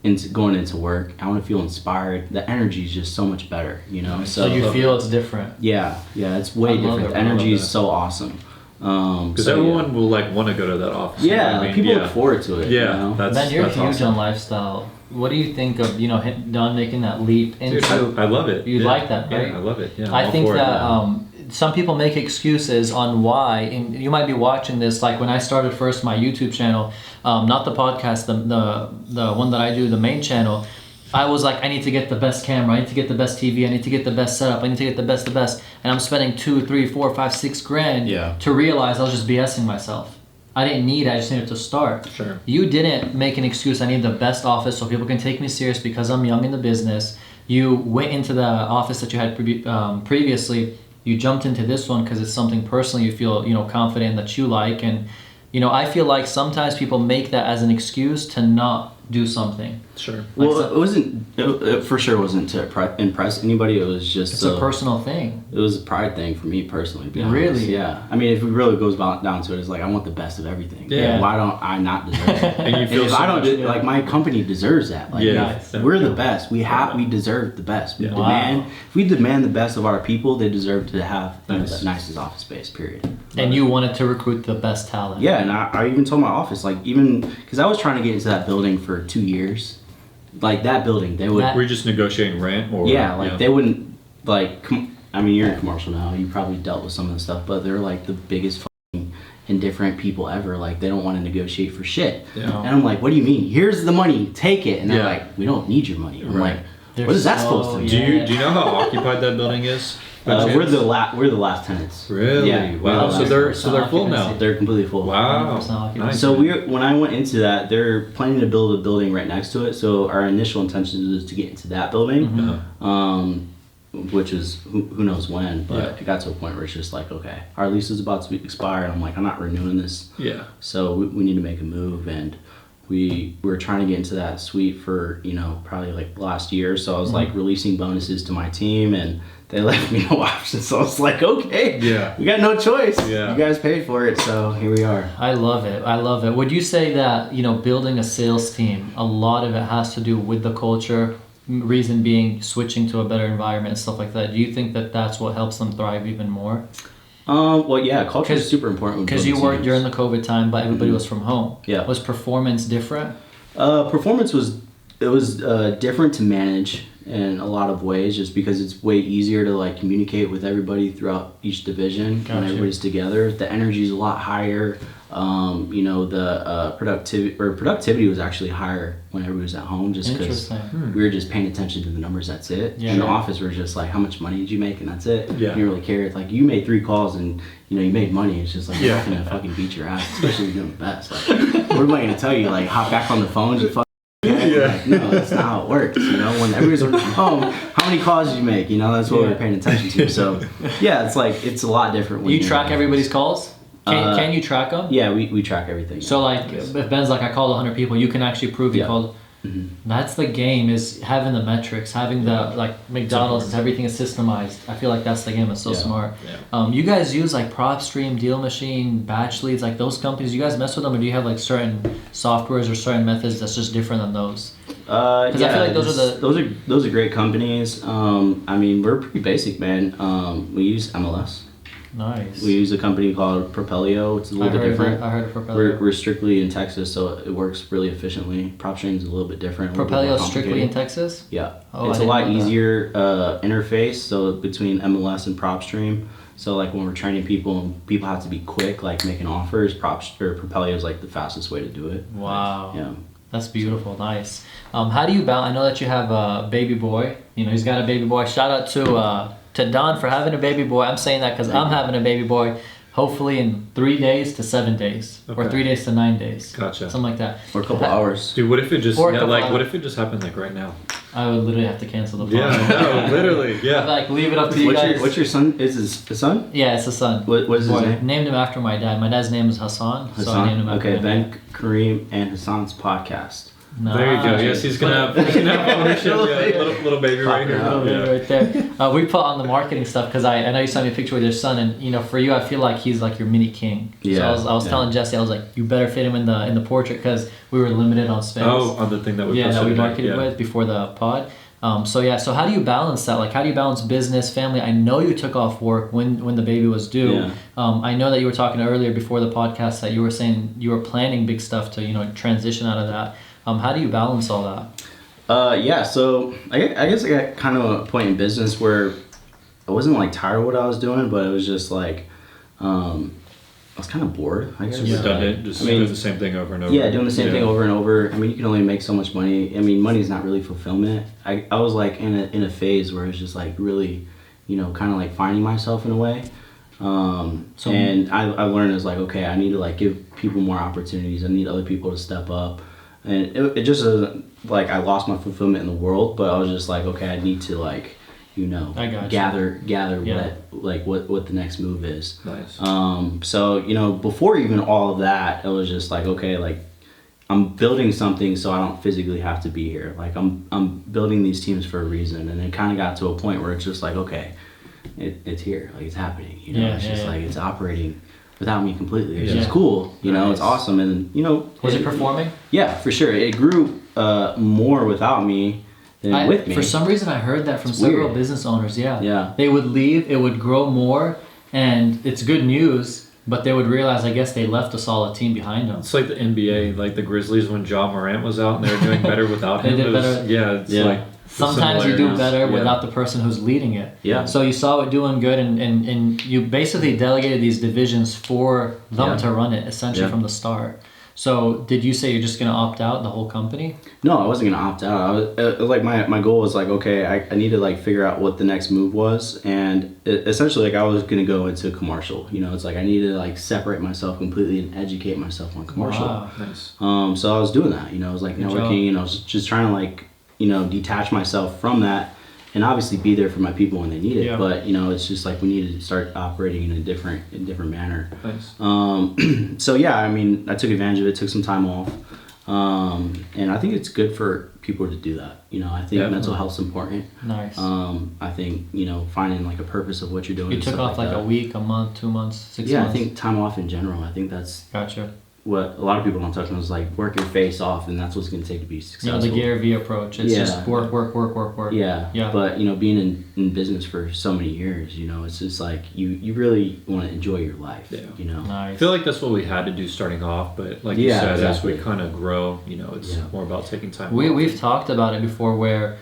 into going into work. I want to feel inspired. The energy is just so much better, you know? So you feel it's different. Yeah, it's way I love different. it. The I love energy is that. so awesome. Because So, everyone will like want to go to that office. you know yeah, what I like, mean? people Yeah. look forward to it. Yeah, you know? that's Ben, you're that's huge awesome. on lifestyle. What do you think of, you know, Don making that leap into? Dude, I love it. You Yeah. like that, right? Yeah, I love it. Yeah, I I'm think all for it. that some people make excuses on why, and you might be watching this. Like when I started first my YouTube channel, not the podcast, the one that I do, the main channel. I was like, I need to get the best camera, I need to get the best TV, I need to get the best setup, I need to get the best, and I'm spending 2, 3, 4, 5, 6 grand Yeah. to realize I was just BSing myself. I didn't need it, I just needed to start. Sure. You didn't make an excuse, I need the best office so people can take me serious because I'm young in the business. You went into the office that you had previously, you jumped into this one because it's something personally you feel, you know, confident in that you like. And, you know, I feel like sometimes people make that as an excuse to not do something. Sure. Like Well, it for sure wasn't to impress anybody. It was just It's a personal thing. It was a pride thing for me personally. To be Really? honest. Yeah. I mean, if it really goes down to it, it's like I want the best of everything. Yeah. Why don't I not deserve it? And you And feel if so I don't much- like my company deserves that. Like, Yeah. if we're the best. We deserve the best. We Yeah. demand. Wow. If we demand the best of our people, they deserve to have Nice. the nicest office space. Period. And you wanted to recruit the best talent. Yeah, and I even told my office, like, even because I was trying to get into that building for 2 years. Like that building, they would. That- Were you just negotiating rent or? Yeah, like they wouldn't like. I mean, you're in commercial now. You probably dealt with some of the stuff, but they're like the biggest fucking indifferent people ever. Like they don't want to negotiate for shit. Yeah. And I'm like, what do you mean? Here's the money, take it. And they're Yeah. like, we don't need your money. I'm Right. like, They're what is that so- supposed to Do do? you know how occupied that building is? By We're chance? the last tenants. Really? Yeah. Wow. So they're full now. They're completely full. Wow. 100% occupancy. Nice. So when I went into that, they're planning to build a building right next to it. So our initial intention is to get into that building, which is who knows when. But Yeah. it got to a point where it's just like, okay, our lease is about to expire, and I'm like, I'm not renewing this. Yeah. So we need to make a move, and we were trying to get into that suite for probably like last year. So I was like releasing bonuses to my team, and they left me no option. So I was like, okay, Yeah. we got no choice. Yeah. You guys paid for it, so here we are. I love it. I love it. Would you say that, building a sales team, a lot of it has to do with the culture, reason being switching to a better environment and stuff like that? Do you think that that's what helps them thrive even more? Well, yeah, culture is super important. with Because you building worked teams. during the COVID time, but everybody was from home. Yeah. Was performance different? Performance was different to manage in a lot of ways, just because it's way easier to like communicate with everybody throughout each division when Gotcha. everybody's together. The energy is a lot higher. The productivity was actually higher when everybody was at home, just because Interesting. we were just paying attention to the numbers. That's it. Yeah. In the office, we're just like, how much money did you make, and that's it. Yeah. You don't really care. It's like you made 3 calls and you made money. It's just like Yeah. you're not gonna fucking beat your ass, especially if you're doing the best. Like, what am I gonna tell you? Like, hop back on the phone. You fuck. Yeah. Like, no, that's not how it works. You know, when everybody's working from home, how many calls did you make? You know, that's what we're paying attention to. So, yeah, it's like, it's a lot different. When you track everybody's calls? Can you track them? Yeah, we track everything. So like, if Ben's like, I called 100 people, you can actually prove you called. That's the game, is having the metrics, having the, like McDonald's, everything is systemized. I feel like that's the game. It's so smart. You guys use like PropStream, Deal Machine, Batch Leads, like those companies. You guys mess with them, or do you have like certain softwares or certain methods that's just different than those? Because I feel like those are great companies. I mean, we're pretty basic, man. We use MLS. Nice. We use a company called Propelio. It's a little bit different. I heard of Propelio. We're strictly in Texas, so it works really efficiently. PropStream is a little bit different. Propelio strictly in Texas? Yeah. Oh, it's a lot easier interface, so between MLS and PropStream. So like when we're training people and people have to be quick, like making offers, Propelio is like the fastest way to do it. Wow. Yeah. That's beautiful. Nice. How do you balance? I know that you have a baby boy. You know, he's got a baby boy. Shout out to Don for having a baby boy. I'm saying that because I'm having a baby boy, hopefully in 3 days to 7 days, or 3 days to 9 days. Gotcha. Something like that. Or a couple hours. Dude, what if it just what if it just happened like right now? I would literally have to cancel the pod. Yeah, no, literally. Yeah. I'd like leave it up to you guys. What's your son? Is his son? Yeah, it's a son. What is his name? Named him after my dad. My dad's name is Hassan. So I named him after him. Ben Karam and Hassan's podcast. Nice. There you go. Yes, he's gonna have ownership. Little baby right here. Little baby right there. We put on the marketing stuff because I know you sent me a picture with your son, and you know, for you, I feel like he's like your mini king. Yeah. So I was telling Jesse, I was like, you better fit him in the portrait because we were limited on space. Oh, on the thing that we marketed with before the pod. So how do you balance that? Like, how do you balance business, family? I know you took off work when the baby was due. Yeah. I know that you were talking earlier before the podcast that you were saying you were planning big stuff to transition out of that. How do you balance all that? So I guess I got kind of a point in business where I wasn't like tired of what I was doing, but it was just like I was kind of bored. I guess. Redundant, doing the same thing over and over. Yeah, doing the same thing over and over. I mean, you can only make so much money. I mean, money's not really fulfillment. I was like in a phase where it's just like really, kind of like finding myself in a way. And I learned is like, okay, I need to like give people more opportunities. I need other people to step up. And it just isn't like I lost my fulfillment in the world, but I was just like, okay, I need to like, gather what the next move is. Nice. So before even all of that, it was just like, okay, like I'm building something so I don't physically have to be here. Like I'm building these teams for a reason, and it kind of got to a point where it's just like, okay, it's here, like it's happening. Like it's operating without me completely. It's just cool, it's awesome. And was it performing? Yeah, for sure. It grew more without me than with me. For some reason I heard that from several business owners. Yeah. They would leave, it would grow more, and it's good news, but they would realize, I guess, they left a solid team behind them. It's like the NBA, like the Grizzlies when Ja Morant was out and they were doing better without him. They did better. Yeah, like sometimes you do better without the person who's leading it. Yeah. So you saw it doing good, and you basically delegated these divisions for them to run it, essentially from the start. So did you say you're just going to opt out the whole company? No, I wasn't going to opt out. I was like my goal was like, okay, I need to like figure out what the next move was, and essentially like I was going to go into commercial. It's like I needed to like separate myself completely and educate myself on commercial. Wow. Nice. So I was doing that. I was like networking, and I was just trying to like detach myself from that, and obviously be there for my people when they need it. But it's just like we needed to start operating in a different manner. Nice. So yeah, I mean, I took advantage of it, took some time off, and I think it's good for people to do that. I think mental health's important. Nice. I think finding like a purpose of what you're doing. You took off like a week, a month, 2 months, 6 months. Yeah, I think time off in general. I think that's gotcha. What a lot of people don't touch on is like work your face off, and that's what's going to take to be successful. The Gary Vee approach. It's just work. Yeah. But being in business for so many years, it's just like you really want to enjoy your life. Yeah. Nice. I feel like that's what we had to do starting off, but like you said, as we kind of grow, it's more about taking time. We've talked about it before, where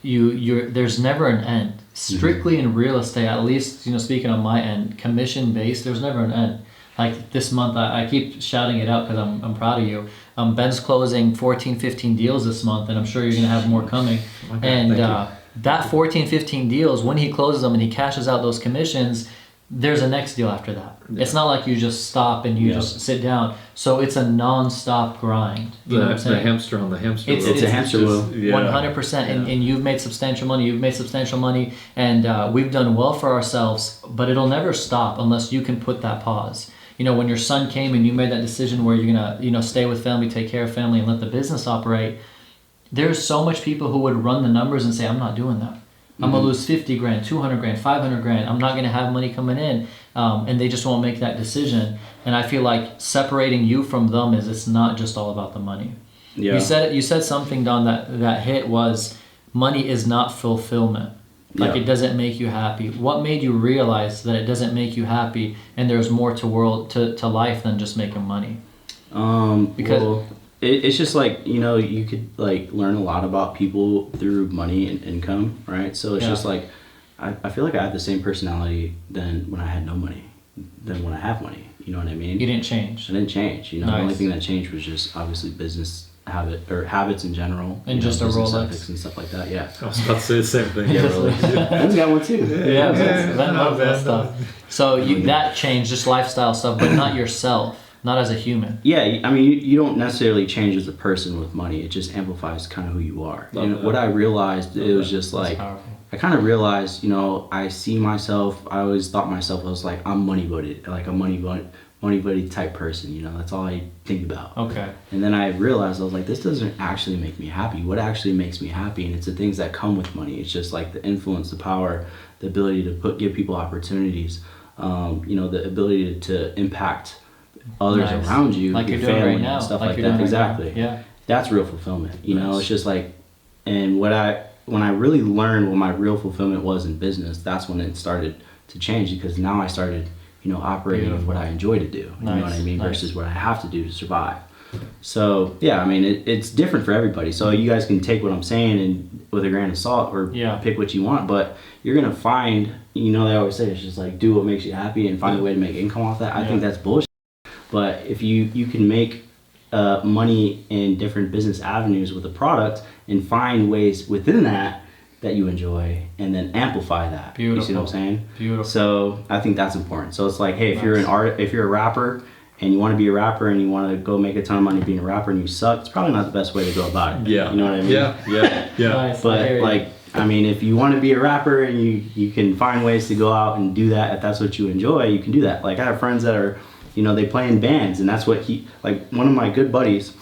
there's never an end. Strictly in real estate, at least speaking on my end, commission based, there's never an end. Like this month, I keep shouting it out because I'm proud of you. Ben's closing 14, 15 deals this month, and I'm sure you're going to have more coming. Okay, and that 14, 15 deals, when he closes them and he cashes out those commissions, there's a next deal after that. It's not like you just stop and you just sit down. So it's a non-stop grind. You know what I'm saying? The hamster on the hamster wheel. It's a hamster wheel. 100%. And you've made substantial money. And we've done well for ourselves, but it'll never stop unless you can put that pause. You know, when your son came and you made that decision where you're going to, you know, stay with family, take care of family, and let the business operate, there's so much people who would run the numbers and say, I'm not doing that. I'm going to lose 50 grand, 200 grand, 500 grand. I'm not going to have money coming in. And they just won't make that decision. And I feel like separating you from them is it's not just all about the money. Yeah. You said something, Don, that hit was money is not fulfillment. Like it doesn't make you happy. What made you realize that it doesn't make you happy and there's more to life than just making money? Because it's just like, you know, you could like learn a lot about people through money and income, right? So it's just like, I feel like I have the same personality than when I had no money, than when I have money. You know what I mean? You didn't change. I didn't change. You know, the only thing that changed was just obviously business habits in general. And just a Rolex. And stuff like that, yeah. I was about to say the same thing. Yeah, Rolex. Ben's got one too. Yeah, Ben loves that stuff. So that changed, just lifestyle stuff, but not yourself. Not as a human. Yeah, I mean, you don't necessarily change as a person with money. It just amplifies kind of who you are. And what I realized, it was just like, I kind of realized, you know, I see myself, I always thought myself, I was like, I'm money voted, like a money voted type person, you know, that's all I think about. Okay. And then I realized, I was like, this doesn't actually make me happy. What actually makes me happy? And it's the things that come with money. It's just like the influence, the power, the ability to give people opportunities, you know, the ability to impact others around you, like your you're doing family right now. And stuff like that. Exactly. Yeah. That's real fulfillment. You know, it's just like, and when I really learned what my real fulfillment was in business, that's when it started to change, because now I started, you know, operating in what I enjoy to do. You know what I mean? Versus what I have to do to survive. So yeah, I mean, it's different for everybody. So you guys can take what I'm saying and with a grain of salt, or pick what you want, but you're gonna find, you know, they always say it's just like do what makes you happy and find a way to make income off that. I think that's bullshit. But if you can make money in different business avenues with a product and find ways within that you enjoy, and then amplify that. Beautiful. You see what I'm saying? Beautiful. So I think that's important. So it's like, hey, if you're a rapper and you want to be a rapper and you want to go make a ton of money being a rapper and you suck, it's probably not the best way to go about it. Yeah. You know what I mean? Yeah. Nice. But like, I mean, if you want to be a rapper and you can find ways to go out and do that, if that's what you enjoy, you can do that. Like I have friends that are, you know, they play in bands, and that's what like one of my good buddies,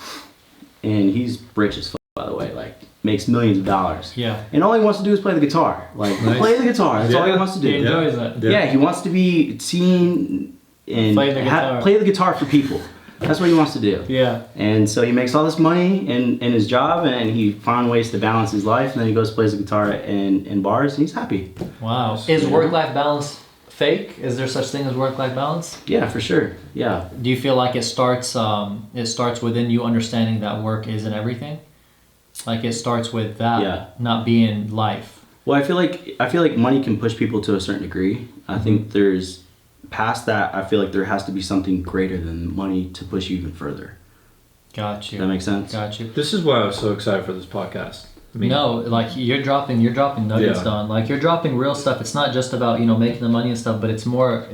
and he's rich as fuck, by the way, like makes millions of dollars. Yeah. And all he wants to do is play the guitar. Like play the guitar. That's all he wants to do. He enjoys it. Yeah, he wants to be seen and play the guitar for people. That's what he wants to do. Yeah. And so he makes all this money in his job, and he found ways to balance his life, and then he goes plays the guitar in bars, and he's happy. Wow. Is work-life balance fake? Is there such thing as work-life balance? Yeah, for sure. Yeah. Do you feel like it starts within you understanding that work isn't everything? Like it starts with that not being life. Well, I feel like money can push people to a certain degree. I think there's past that, I feel like there has to be something greater than money to push you even further. Got you. Does that make sense? Got you. This is why I was so excited for this podcast. I mean, no, like you're dropping nuggets, Don. Like you're dropping real stuff. It's not just about, you know, making the money and stuff, but it's more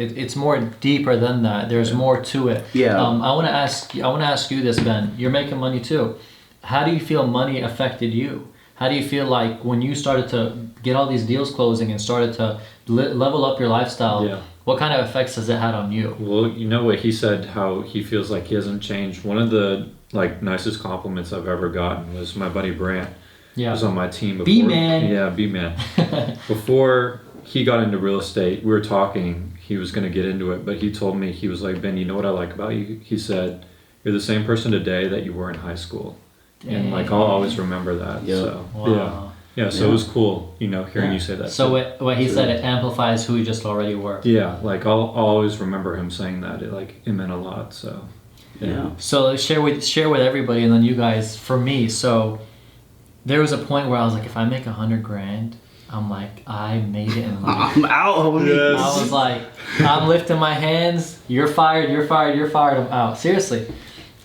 deeper than that. There's more to it. Yeah. I want to ask you this, Ben. You're making money too. How do you feel money affected you? How do you feel like when you started to get all these deals closing and started to level up your lifestyle? Yeah. What kind of effects has it had on you? Well, you know what he said, how he feels like he hasn't changed. One of the like nicest compliments I've ever gotten was my buddy Brant. Yeah. Was on my team before. B-Man. Yeah, B-Man. Before he got into real estate, we were talking, he was going to get into it, but he told me, he was like, Ben, you know what I like about you? He said, you're the same person today that you were in high school. Dang. And like, I'll always remember that. Yep. So, wow. Yeah, so it was cool, you know, hearing you say that. So what he said, it amplifies who you just already were. Yeah, like I'll always remember him saying that. It meant a lot, so. Yeah. So share with everybody, and then you guys, for me, so there was a point where I was like, if I make $100,000, I'm like, I made it in life. I'm out. Yes. I was like, I'm lifting my hands. You're fired. I'm out. Seriously,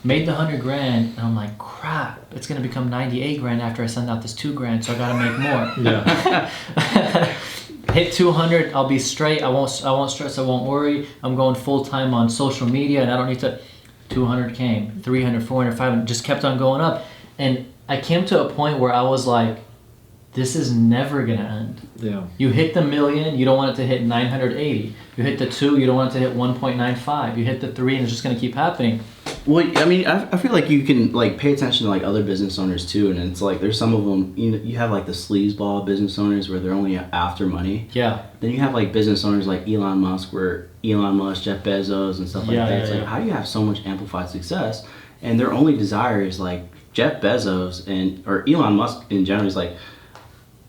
made the $100,000, and I'm like, crap. It's gonna become $98,000 after I send out this $2,000. So I gotta make more. Yeah. hit 200, I'll be straight. I won't stress. I won't worry. I'm going full time on social media, and I don't need to. 200 came, 300, 400, 500, just kept on going up, and I came to a point where I was like, this is never gonna end. Yeah. You hit the million, you don't want it to hit 980. You hit the 2, you don't want it to hit 1.95. You hit the 3, and it's just gonna keep happening. Well, I mean, I feel like you can like pay attention to like other business owners too, and it's like there's some of them. You have like the sleazeball business owners where they're only after money. Yeah. Then you have like business owners like Elon Musk, Jeff Bezos, and stuff like that. It's like, how do you have so much amplified success, and their only desire is like Jeff Bezos or Elon Musk in general is like,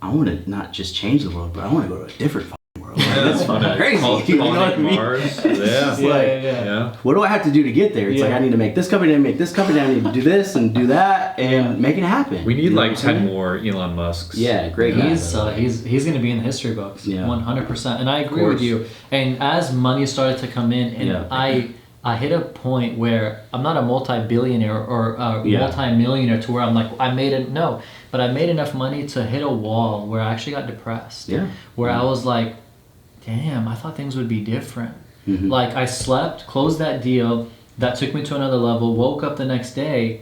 I want to not just change the world, but I want to go to a different world. Like, that's fucking crazy. You know what I mean? Mars. Yeah. Yeah. What do I have to do to get there? It's like I need to make this company, I need to do this and do that and make it happen. We need know like 10 more Elon Musks. Yeah, great guy. He's going to be in the history books, 100%. And I agree with you. And as money started to come in, and I hit a point where I'm not a multi-billionaire or a multi-millionaire to where I'm like, but I made enough money to hit a wall where I actually got depressed. Yeah. Where I was like, damn, I thought things would be different. Mm-hmm. Like I slept, closed that deal, that took me to another level, woke up the next day,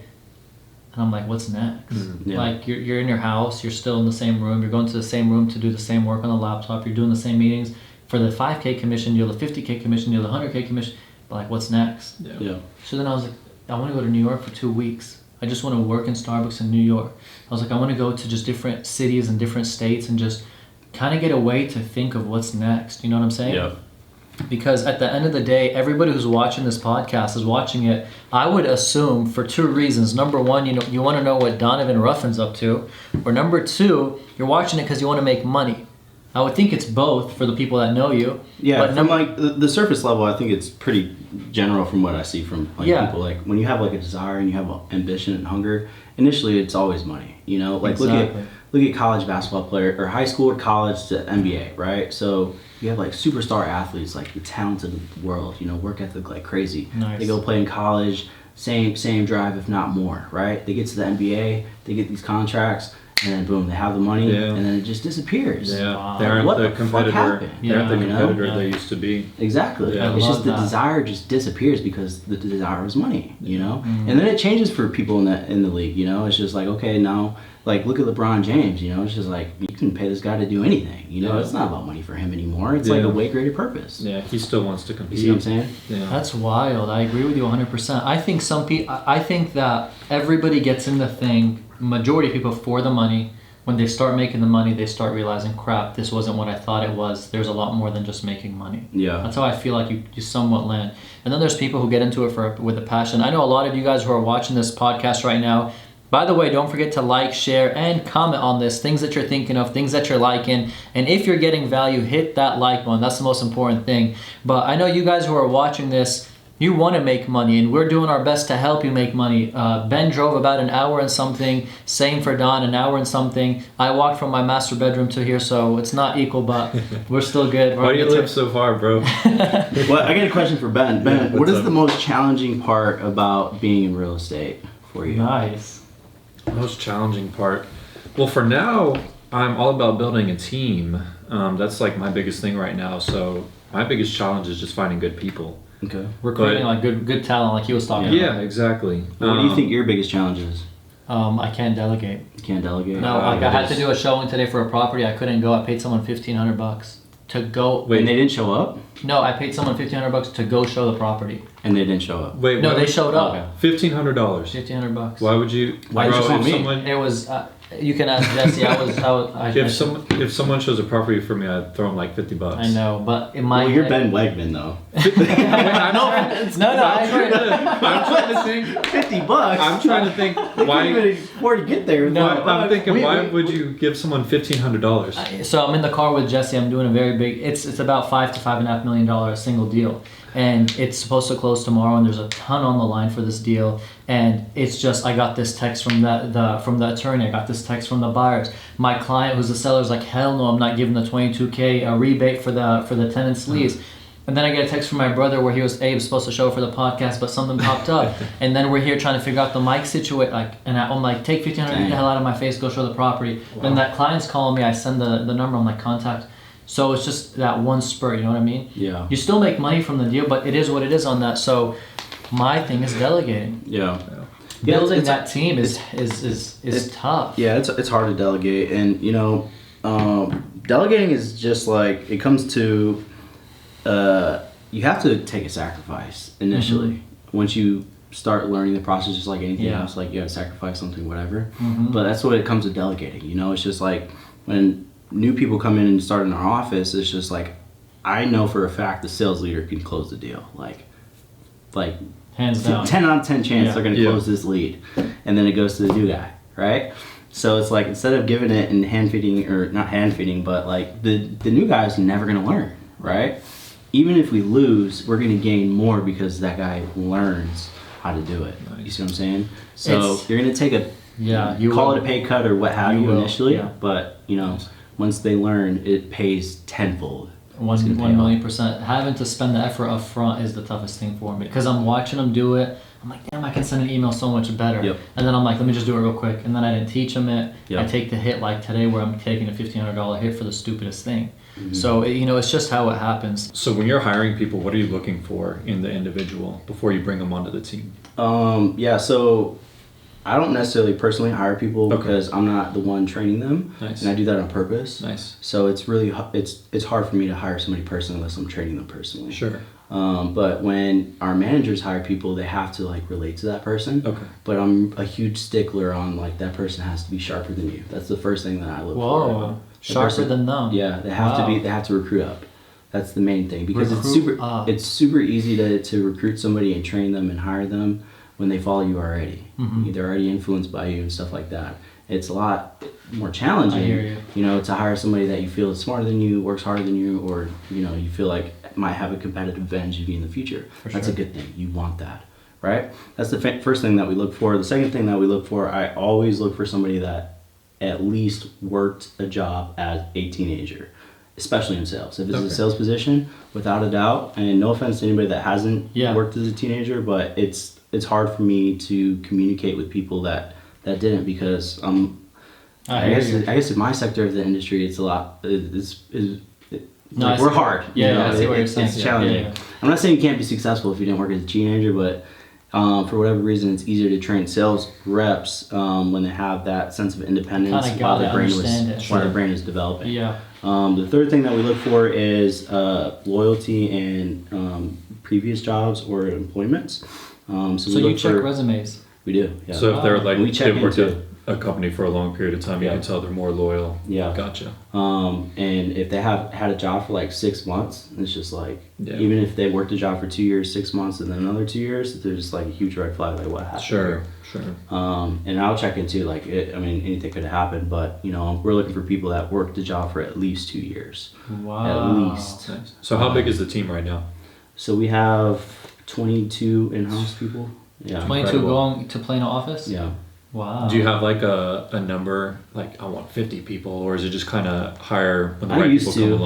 and I'm like, what's next? Mm-hmm. Yeah. Like you're in your house, you're still in the same room, you're going to the same room to do the same work on the laptop, you're doing the same meetings. For the 5K commission deal, the 50K commission deal, the 100K commission, but like what's next? Yeah. So then I was like, I want to go to New York for 2 weeks. I just want to work in Starbucks in New York. I was like, I want to go to just different cities and different states and just kind of get away to think of what's next. You know what I'm saying? Yeah. Because at the end of the day, everybody who's watching this podcast is watching it, I would assume, for 2 reasons. Number one, you want to know what Donovan Ruffin's up to. Or number 2, you're watching it because you want to make money. I would think it's both for the people that know you. Yeah, but from like the surface level, I think it's pretty general from what I see from like people. Like when you have like a desire and you have ambition and hunger, initially it's always money. You know, like look at college basketball player or high school or college to NBA, right? So you have like superstar athletes, like the talented world. You know, work ethic like crazy. Nice. They go play in college, same drive if not more, right? They get to the NBA, they get these contracts. And then boom, they have the money, and then it just disappears. Yeah, wow. they aren't What the the competitor. fuck happened? They aren't the competitor Yeah. they used to be. Exactly. Yeah. It's I just love the that. desire just disappears because the desire is money, you know? And then it changes for people in the league, you know? It's just like, okay, now, like, look at LeBron James, you know? It's just like, you can pay this guy to do anything, you know? Yeah. It's not about money for him anymore. It's like a way greater purpose. Yeah, he still wants to compete. You see what I'm saying? Yeah. That's wild. I agree with you 100%. I think that everybody gets in the thing, majority of people, for the money. When they start making the money, they start realizing, crap, this wasn't what I thought it was. There's a lot more than just making money. Yeah. That's how I feel like you somewhat land. And then there's people who get into it with a passion. I know a lot of you guys who are watching this podcast right now. By the way, don't forget to like, share, and comment on this. Things that you're thinking of, things that you're liking. And if you're getting value, hit that like button. That's the most important thing. But I know you guys who are watching this, you want to make money, and we're doing our best to help you make money. Ben drove about an hour and something. Same for Don, an hour and something. I walked from my master bedroom to here, so it's not equal, but we're still good. Why do you live so far, bro? Well, I got a question for Ben. Ben, what what's is up? the most challenging part about being in real estate for you? Nice. Most challenging part. Well, for now, I'm all about building a team. That's like my biggest thing right now. So my biggest challenge is just finding good people. Okay. Recruiting like good talent, like he was talking about. Yeah, exactly. What do you think your biggest challenge is? I can't delegate. You can't delegate? No, like I had to do a showing today for a property. I couldn't go. I paid someone $1,500 to go. Wait, and they didn't show up? No, I paid someone $1,500 to go show the property. And they didn't show up? Wait, No, why they would- showed up. $1,500. $1,500. Why would you? Why did you call if me? someone- It was. You can ask Jesse. If someone shows a property for me, I'd throw them like $50. I know, but in my Well, you're head- Ben Wegmann, though. No, I agree. I'm trying to think. $50? I'm trying to think They why. couldn't even afford to get there. No, I'm thinking, Wait, why wait, would you give someone $1,500? So I'm in the car with Jesse. I'm doing a very big. It's about $5 to $5.5 million a single deal, and it's supposed to close tomorrow. And there's a ton on the line for this deal. And it's just I got this text from the attorney. I got this text from the buyers. My client, who's the seller, is like, hell no, I'm not giving the $22K a rebate for the tenant's lease. And then I get a text from my brother where he was supposed to show for the podcast, but something popped up. And then we're here trying to figure out the mic situation. And I'm like, take $1,500, get the hell out of my face, go show the property. Then that client's calling me. I send the number. I'm like, contact So it's just that one spurt, you know what I mean? Yeah. You still make money from the deal, but it is what it is on that. So my thing is delegating. Yeah. Building that team is tough. Yeah, it's hard to delegate, and delegating is just like it comes to you have to take a sacrifice initially. Once you start learning the process, just like anything else, like you have to sacrifice something, whatever. But that's what it comes to delegating. It's just like when new people come in and start in our office, it's just like I know for a fact the sales leader can close the deal, like hands down, 10 out of 10 chance they're going to close this lead, and then it goes to the new guy, right? So it's like instead of giving it and hand feeding, or not hand feeding, but like the new guy is never going to learn, right? Even if we lose, we're going to gain more because that guy learns how to do it. Nice. You see what I'm saying? So you're going to take you call it a pay cut or what have you initially, but once they learn, it pays tenfold. 1,000,000%. Having to spend the effort up front is the toughest thing for me because I'm watching them do it. I'm like, damn, I can send an email so much better. And then I'm like, let me just do it real quick. And then I didn't teach them it. I take the hit like today where I'm taking a $1,500 hit for the stupidest thing. So, it's just how it happens. So when you're hiring people, what are you looking for in the individual before you bring them onto the team? So I don't necessarily personally hire people because I'm not the one training them, and I do that on purpose. Nice. So it's really it's hard for me to hire somebody personally unless I'm training them personally. Sure. But when our managers hire people, they have to like relate to that person. Okay. But I'm a huge stickler on like that person has to be sharper than you. That's the first thing that I look for. Whoa, sharper than them. Yeah, they have to be. They have to recruit up. That's the main thing because it's super easy to recruit somebody and train them and hire them when they follow you already. They're already influenced by you and stuff like that. It's a lot more challenging, to hire somebody that you feel is smarter than you, works harder than you, or you feel like might have a competitive advantage of you in the future. That's a good thing. You want that, right? That's the first thing that we look for. The second thing that we look for, I always look for somebody that at least worked a job as a teenager, especially in sales. If it's a sales position, without a doubt, and no offense to anybody that hasn't worked as a teenager, but it's hard for me to communicate with people that didn't because I guess in my sector of the industry it's a lot we're hard. I see what you're saying. It's challenging. I'm not saying you can't be successful if you didn't work as a teenager, but for whatever reason it's easier to train sales reps when they have that sense of independence while their brain is developing. The third thing that we look for is loyalty and previous jobs or employments. So you check resumes? We do, yeah. So if they're like, they've worked at a company for a long period of time, you can tell they're more loyal. Yeah. Gotcha. And if they have had a job for like 6 months, it's just like, even if they worked a job for 2 years, 6 months, and then another 2 years, there's just like a huge red flag, like what happened? Sure. And I'll check into like, anything could have happened, but we're looking for people that worked the job for at least 2 years. Wow. At least. Nice. So how big is the team right now? So we have 22 in-house people. Yeah. 22 incredible. Going to Plano office? Yeah. Wow. Do you have like a number, like I want 50 people, or is it just kind of hire when the I right used people to. come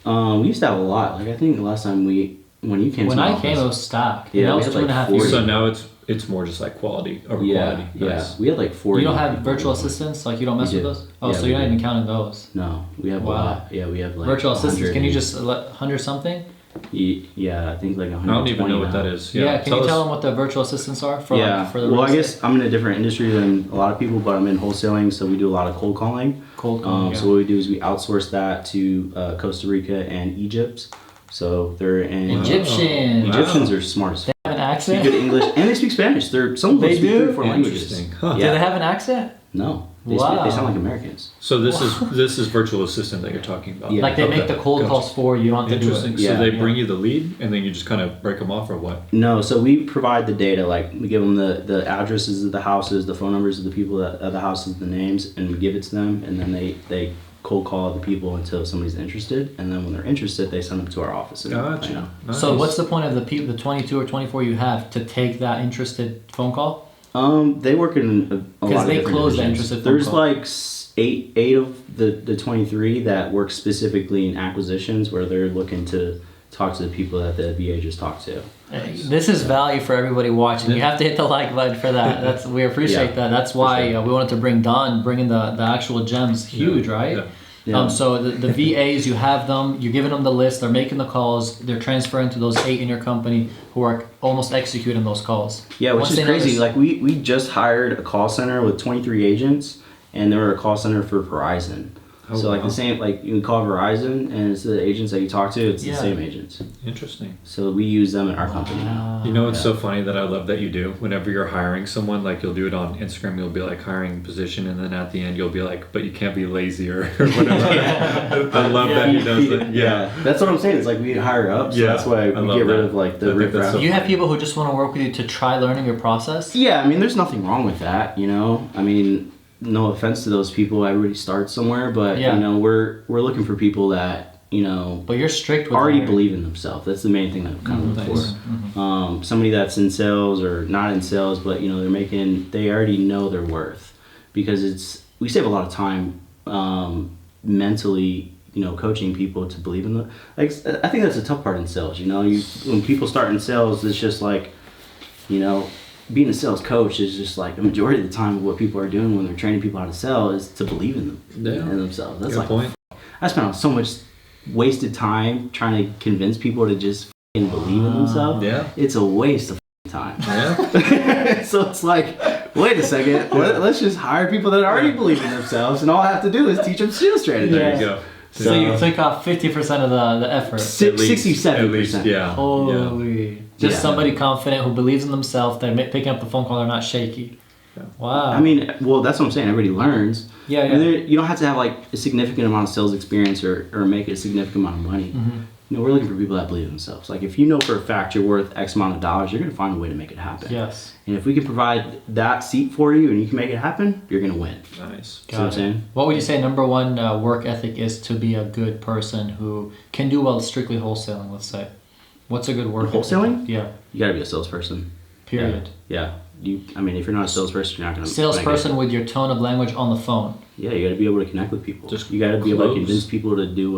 along? We used to have a lot. Like I think the last time when you came to when my I office, came, it was stacked. Yeah, that we was had 2.5 like years. So now it's more just like quality over quality. Nice. We had like 40. You don't have virtual assistants? Like you don't mess with those? Oh, so you're not even counting those? No, we have a lot. Yeah, we have like virtual assistants. Can you just 100 something? Yeah, I think like 100. I don't even know what that is. Yeah, can you tell them what the virtual assistants are for? For the I guess I'm in a different industry than a lot of people, but I'm in wholesaling, so we do a lot of cold calling. So what we do is we outsource that to Costa Rica and Egypt. So they're in Egyptians are smart as they have an accent. Speak good English and they speak Spanish. Some of them speak 3 or 4 languages. Do they have an accent? No. They sound like Americans. So this is virtual assistant that you're talking about. Yeah. Like they make the cold calls for you. You don't have to do it. So they bring you the lead and then you just kind of break them off, or what? No. So we provide the data. Like we give them the addresses of the houses, the phone numbers of the people of the houses, the names, and we give it to them. And then they cold call the people until somebody's interested. And then when they're interested, they send them to our office. Gotcha. Nice. So what's the point of the 22 or 24 you have to take that interested phone call? They work in a lot of different they close the divisions. interested phone There's call. like eight of the 23 that work specifically in acquisitions where they're looking to talk to the people that the VA just talked to. This is value for everybody watching. You have to hit the like button for that. We appreciate that. That's why we wanted to bring in the actual gems. Huge, right? Yeah. So the VAs, you have them, you're giving them the list, they're making the calls, they're transferring to those 8 in your company who are almost executing those calls. Yeah, which Once is they crazy. notice- Like we just hired a call center with 23 agents, and they were a call center for Verizon. Oh, So like wow. the same, like you can call Verizon, and it's the agents that you talk to. It's Yeah. the same agents. Interesting. So we use them in our company now. You know, it's so funny that I love that you do. Whenever you're hiring someone, like you'll do it on Instagram, you'll be like hiring position, and then at the end you'll be like, but you can't be lazy or whatever. I love that he does that. Yeah. That's what I'm saying. It's like we hire up, so Yeah, that's why I we love get rid that. of like the I think riff that's raff. so- You have people who just want to work with you to try learning your process? Yeah, I mean, there's nothing wrong with that, you know. I mean, no offense to those people. Everybody starts somewhere, but Yeah. you know, we're looking for people that you know But you're strict with already hiring. believe in themselves. That's the main thing that I'm kind of looking Nice. for. Somebody that's in sales or not in sales, but you know, they already know their worth, because we save a lot of time mentally, you know, coaching people to believe in them. Like, I think that's a tough part in sales. You know, when people start in sales, it's just like, you know, being a sales coach is just like the majority of the time of what people are doing when they're training people how to sell is to believe in them, in themselves. That's Good like, point. I spent so much wasted time trying to convince people to just f***ing believe in themselves. Yeah. It's a waste of f***ing time. Yeah. So it's like, wait a second, let's just hire people that already believe in themselves, and all I have to do is teach them sales strategy. There you go. So you took off 50% of the effort. 67%. Yeah. Holy. Just Yeah. somebody confident who believes in themselves, they're picking up the phone call, they're not shaky. Yeah. Wow. I mean, well, that's what I'm saying. Everybody learns. Yeah, I mean, yeah. you don't have to have like a significant amount of sales experience or make a significant amount of money. Mm-hmm. You know, we're looking for people that believe in themselves. Like, if you know for a fact you're worth X amount of dollars, you're going to find a way to make it happen. Yes. And if we can provide that seat for you and you can make it happen, you're going to win. Nice. See what I'm saying? What would you say number one work ethic is to be a good person who can do well strictly wholesaling, let's say? What's a good work ethic? Wholesaling? Yeah. You got to be a salesperson. Period. Yeah. I mean, if you're not a salesperson, you're not going to. Salesperson with your tone of language on the phone. Yeah, you got to be able to connect with people. Just You got to be able to close. convince people to do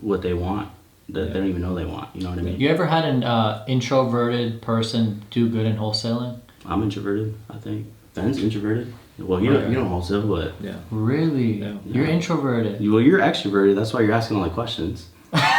what they want that they don't even know they want. You know what I mean? You ever had an introverted person do good in wholesaling? I'm introverted, I think. Ben's introverted. Well, you don't wholesale, but Yeah. Really? Yeah. You're introverted. well, you're extroverted. That's why you're asking all the questions.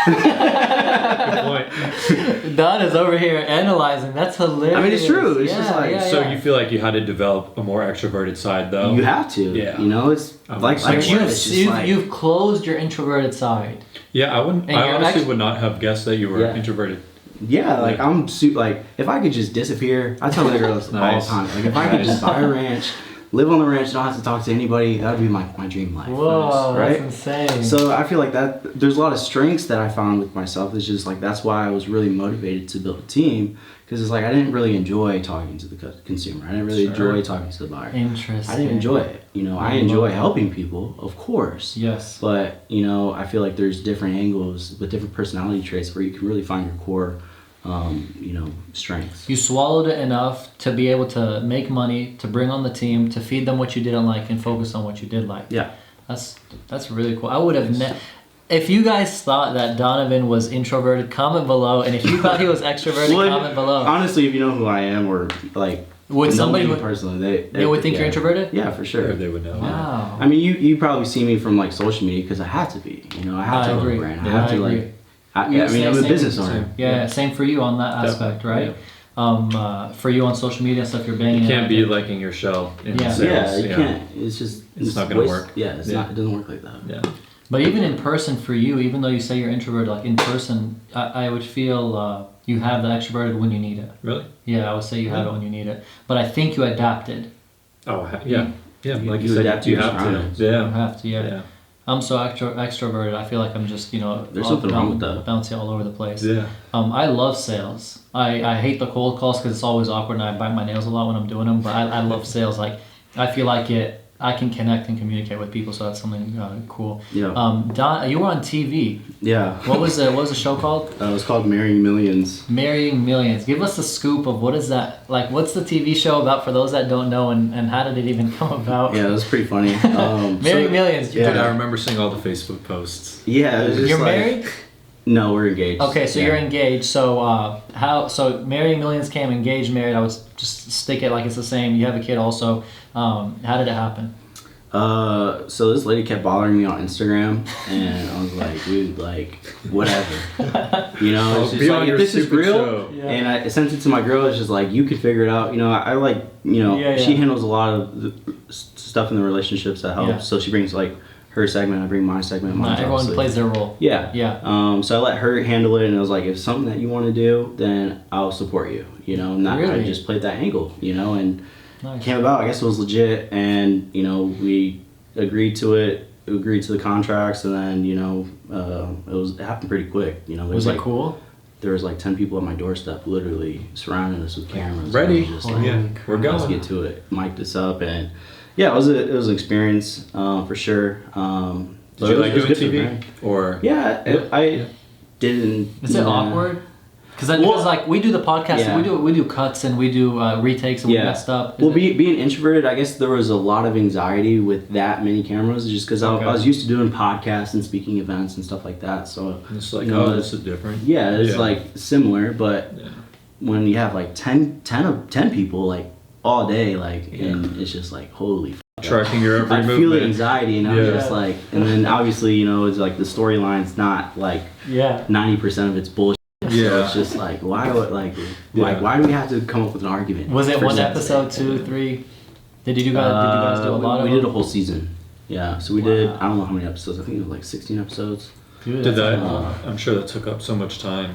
Good point. Don is over here analyzing. That's hilarious. I mean, it's true. It's just like- So you feel like you had to develop a more extroverted side, though? You have to. Yeah. You know, it's I'm like the same like way. it's just You've, like you've closed your introverted side. Yeah, I And I you're honestly ex- would not have guessed that you were Yeah. introverted. yeah, like I'm like if I could just disappear, I tell the girls all Nice. the time. Like if I could just buy a ranch, live on the ranch, don't have to talk to anybody, that would be my dream life. Whoa, Right? that's insane. So I feel like that there's a lot of strengths that I found with myself. It's just like that's why I was really motivated to build a team, because it's like I didn't really enjoy talking to the consumer. I didn't really Sure. enjoy talking to the buyer. Interesting. I didn't enjoy it. You know, I I enjoy love that. helping people, of course. Yes. But you know, I feel like there's different angles with different personality traits where you can really find your core, you know, strengths. You swallowed it enough to be able to make money, to bring on the team, to feed them what you didn't like, and focus on what you did like. Yeah. That's really cool. I would have if you guys thought that Donovan was introverted, comment below. And if you thought he was extroverted, Well, comment below. Honestly, if you know who I am, or like Would know somebody me would- personally, They would think you're introverted? Yeah, for sure. Or they would know. Wow. I mean, you probably see me from like social media because I have to be. You know, I have I to have agree. a brand. I Yeah, have to I agree. like. I mean, I'm a Same- business same- owner. Yeah, same for you on that aspect, right? For you on social media and stuff, you're banging. You it can't out be there. liking your shell in Yeah. sales. Yeah, you can't. It's just It's not gonna waste- work. Yeah, it's Yeah. not. It doesn't work like that. Yeah. But even in person for you, even though you say you're introverted, like in person, I would feel you have the extroverted when you need it. Really? Yeah, I would say you have it when you need it. But I think you adapted. Oh, yeah. Yeah, like you you said, adapt to you your have to. surroundings. You Yeah. have to, yeah. Yeah. I'm so extroverted. I feel like I'm just, There's something wrong with that. bouncing all over the place. Yeah. I love sales. I hate the cold calls because it's always awkward and I bite my nails a lot when I'm doing them. But I love sales. Like I feel like I can connect and communicate with people, so that's something cool. Yeah. Don, you were on TV. Yeah. What was the show called? It was called Marrying Millions. Marrying Millions. Give us the scoop of what is that like? What's the TV show about for those that don't know, and how did it even come about? Yeah, it was pretty funny. Marrying Millions. Yeah. Dude, I remember seeing all the Facebook posts. Yeah, it was just You're like, married? No, we're engaged. Okay, so Yeah. you're engaged. So so Marrying Millions came, engaged, married. I was just stick it like it's the same. You have a kid also. How did it happen? So this lady kept bothering me on Instagram, and I was like, dude, like, whatever. You know, it's just be like, on if your this is stupid real, show. Yeah. and I sent it to my girl, it's just like, you could figure it out. You know, I like, you know, Yeah, she yeah. handles a lot of the stuff in the relationships that helps. Yeah. So she brings, like, her segment, I bring my segment. Not Mine's everyone obviously- plays their role. Yeah. Yeah. So I let her handle it, and I was like, if it's something that you want to do, then I'll support you. You know, and that, I Really? just played that angle, you know, and Nice. came about. I guess it was legit, and you know, we agreed to it, agreed to the contracts, and then you know, it happened pretty quick. You know, there Was was it like cool? there was like 10 people at my doorstep, literally surrounding us with cameras. Ready? And I was just Oh, like, Yeah, we're let's going. get to it. Mic'd us up, and yeah, it was an experience for sure. Did you like it was doing good for the TV? brand. Or Yeah, I didn't. Is it yeah. awkward? Because Well, like we do the podcast, yeah. and we do cuts and we do retakes and we Yeah. messed up. Well, being introverted, I guess there was a lot of anxiety with that many cameras, just because Okay. I was used to doing podcasts and speaking events and stuff like that. So it's like, you know, oh, this is different. yeah, it's like similar, but Yeah. when you have like 10 people like all day, like, and it's just like holy. Tracking your every I feel movement. the anxiety, and I'm Yeah. just like, and then obviously, you know, it's like the storyline's not like Yeah. 90% of it's bullshit. So Yeah. it's just like, why do Yeah. why do we have to come up with an argument? Was it for one sense? episode, 2, 3? Did you guys do a lot of we them? did a whole season. Yeah, so we did, I don't know how many episodes, I think it was like 16 episodes. Dude, Did that's that? a lot. I'm sure that took up so much time.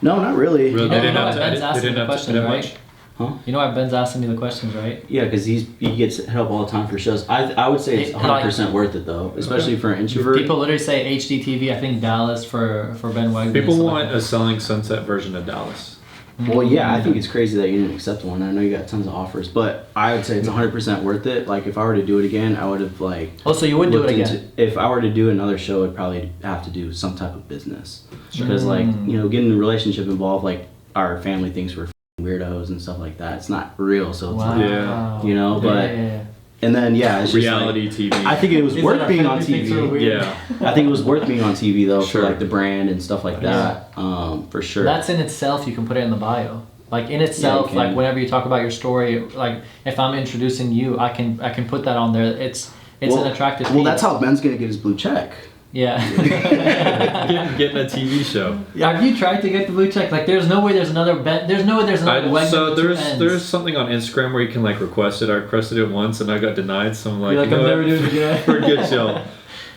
No, not really. Really? You They know, didn't why have to Ben's edit- they asking didn't the have to questions, edit right? much? Huh? You know why Ben's asking me the questions, right? Yeah, because he gets hit up all the time for shows. I would say it's Hey, 100% worth it though, especially for an introvert. People literally say HDTV. I think Dallas for Ben Wegmann. People and stuff want like a Selling Sunset version of Dallas. Well, yeah, I think it's crazy that you didn't accept one. I know you got tons of offers, but I would say it's 100% worth it. Like if I were to do it again, I would have like. that. Oh, so you would do it looked again? into- if I were to do another show, I'd probably have to do some type of business because, like, Mm. you know, getting the relationship involved, like our family thinks we're weirdos and stuff like that. It's not real, so it's Wow. like, Yeah. you know. But yeah. and then yeah, it's just Reality TV. Like, I think it was These are worth our being on family things are TV. weird. Yeah. I think it was worth being on TV though Sure. for like the brand and stuff like that. For sure. That's in itself. You can put it in the bio. Like in itself, can. like whenever you talk about your story, like if I'm introducing you, I can put that on there. It's well, an attractive. Well, piece. that's how Ben's gonna get his blue check. Yeah. Getting a TV show. Yeah, have you tried to get the blue check? Like, there's no way there's another Ben. There's no way there's another Wegmann So with two there's Ns. something on Instagram where you can like request it. I requested it once and I got denied. So I'm like, You're like, you know I'm never what? doing it again. Forget y'all.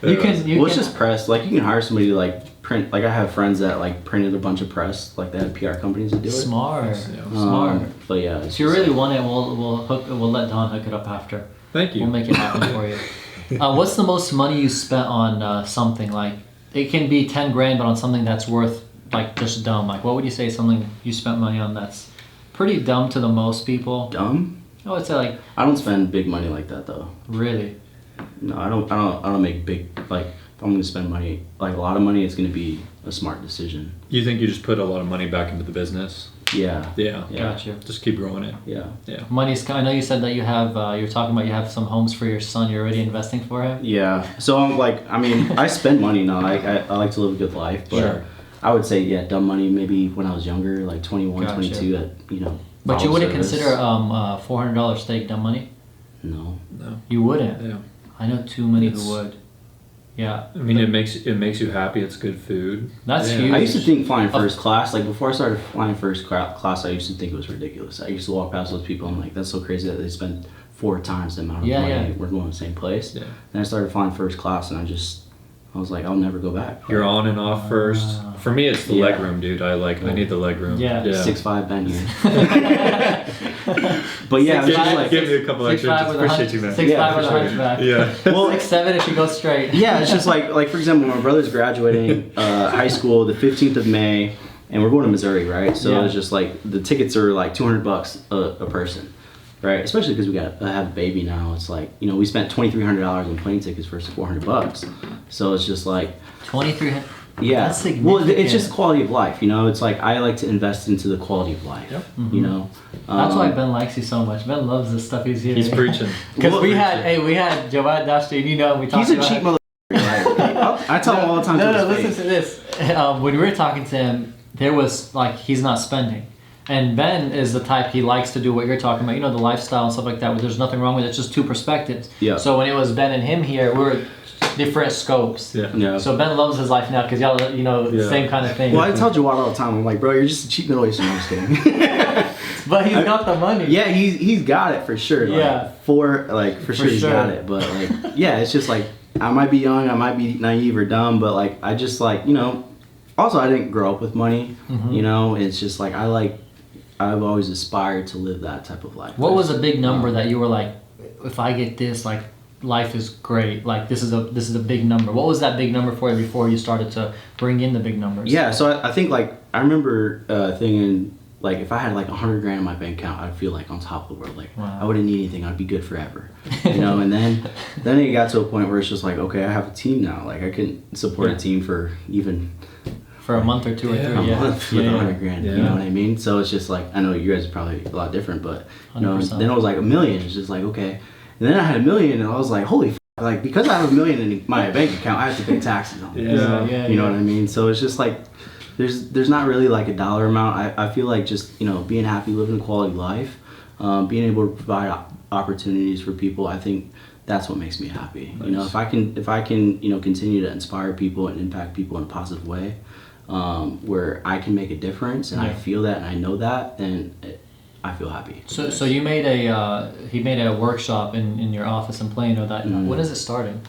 You can. Well, it's just press. Like you can hire somebody to like print. Like I have friends that like printed a bunch of press. Like they had PR companies that do it. Smart. Yeah. Smart. But yeah. it's If you just really like- want it, we'll let Don hook it up after. Thank you. We'll make it happen for you. What's the most money you spent on something? Like, it can be 10 grand, but on something that's worth like just dumb. Like, what would you say something you spent money on that's pretty dumb to the most people? dumb. I would say like I don't spend big money like that though. really. No, I don't make big like. If I'm gonna spend money, like a lot of money, it's gonna be a smart decision. You think you just put a lot of money back into the business? Yeah. Yeah. Yeah. Gotcha. Just keep growing it. Yeah. Yeah. Money's. I know you said that you have. You're talking about you have some homes for your son. You're already investing for him. Yeah. So I'm like, I mean, I spend money now. I like to live a good life, but Sure. I would say yeah, dumb money maybe when I was younger, like 21, Gotcha. 22. At But you bottle wouldn't service. consider $400 steak dumb money. No. No. You wouldn't. Yeah. I know too many It's- who would. Yeah. I mean, it makes you happy. It's good food. That's Yeah. huge. I used to think flying first class, like before I started flying first class, I used to think it was ridiculous. I used to walk past those people and I'm like, that's so crazy that they spend 4 times the amount of Yeah, money. yeah. We're going to the same place. Yeah. Then I started flying first class and I was like, I'll never go back. You're on and off first. Wow. For me, it's the Yeah. leg room, dude. I need the leg room. Yeah. 6'5" Ben here. But yeah, it was just like, Give me a couple extra. 6'5" with a Appreciate you, man. 6'5" Yeah, with a for sure. hunchback. Yeah. well, 6'7" if you go straight. yeah, it's just like for example, my brother's graduating high school the 15th of May, and we're going to Missouri, right? So Yeah. it's just like the tickets are like $200 a person, right? Especially because we got have a baby now. It's like we spent $2,300 on plane tickets versus $400. So it's just like 2,300. yeah. That's Well, it's significant. just quality of life. It's like I like to invest into the quality of life. Yep. That's why Ben likes you so much. Ben loves this stuff he's hearing. He's preaching. Because Well, we had Jawad Dashti, and and we talked He's a about cheap mother. I tell him all the time. No, to his listen face. to this. When we were talking to him, there was like he's not spending. And Ben is the type, he likes to do what you're talking about, you know, the lifestyle and stuff like that, where there's nothing wrong with it. It's just two perspectives. Yeah. So when it was Ben and him here, we were different scopes. Yeah. So Ben loves his life now because y'all, you know, the same kind of thing. Well, I tell Jawad all the time, I'm like, bro, you're just a cheap Middle Eastern. I'm just kidding. But he's got the money. Yeah, he's got it for sure. Like, Yeah. For sure he's got it. But like, yeah, it's just like, I might be young, I might be naive or dumb, but like, I just like, you know, also I didn't grow up with money, you know, it's just like, I've always aspired to live that type of life. What was a big number that you were like, if I get this, like, life is great, like this is a big number? What was that big number for you before you started to bring in the big numbers? Yeah, so I think like, I remember thinking, like, if I had like 100 grand in my bank account, I'd feel like on top of the world. Like, wow. I wouldn't need anything. I'd be good forever, you know. And then it got to a point where it's just like, okay, I have a team now. Like, I can support a team for even for a month or two or three. a month with 100 grand. Yeah. You know what I mean? So it's just like, I know you guys are probably a lot different, but you know, 100%. then it was like $1 million. It's just like, okay. And then I had $1 million, and I was like, holy. Like, because I have $1 million in my bank account, I have to pay taxes on it. You know what I mean? So it's just like, there's not really like a dollar amount. I feel like just, you know, being happy, living a quality life, being able to provide opportunities for people, I think that's what makes me happy. Nice. You know, if I can, you know, continue to inspire people and impact people in a positive way, where I can make a difference and I feel that and I know that, then I feel happy. So you made he made a workshop in your office in Plano. That when is it starting?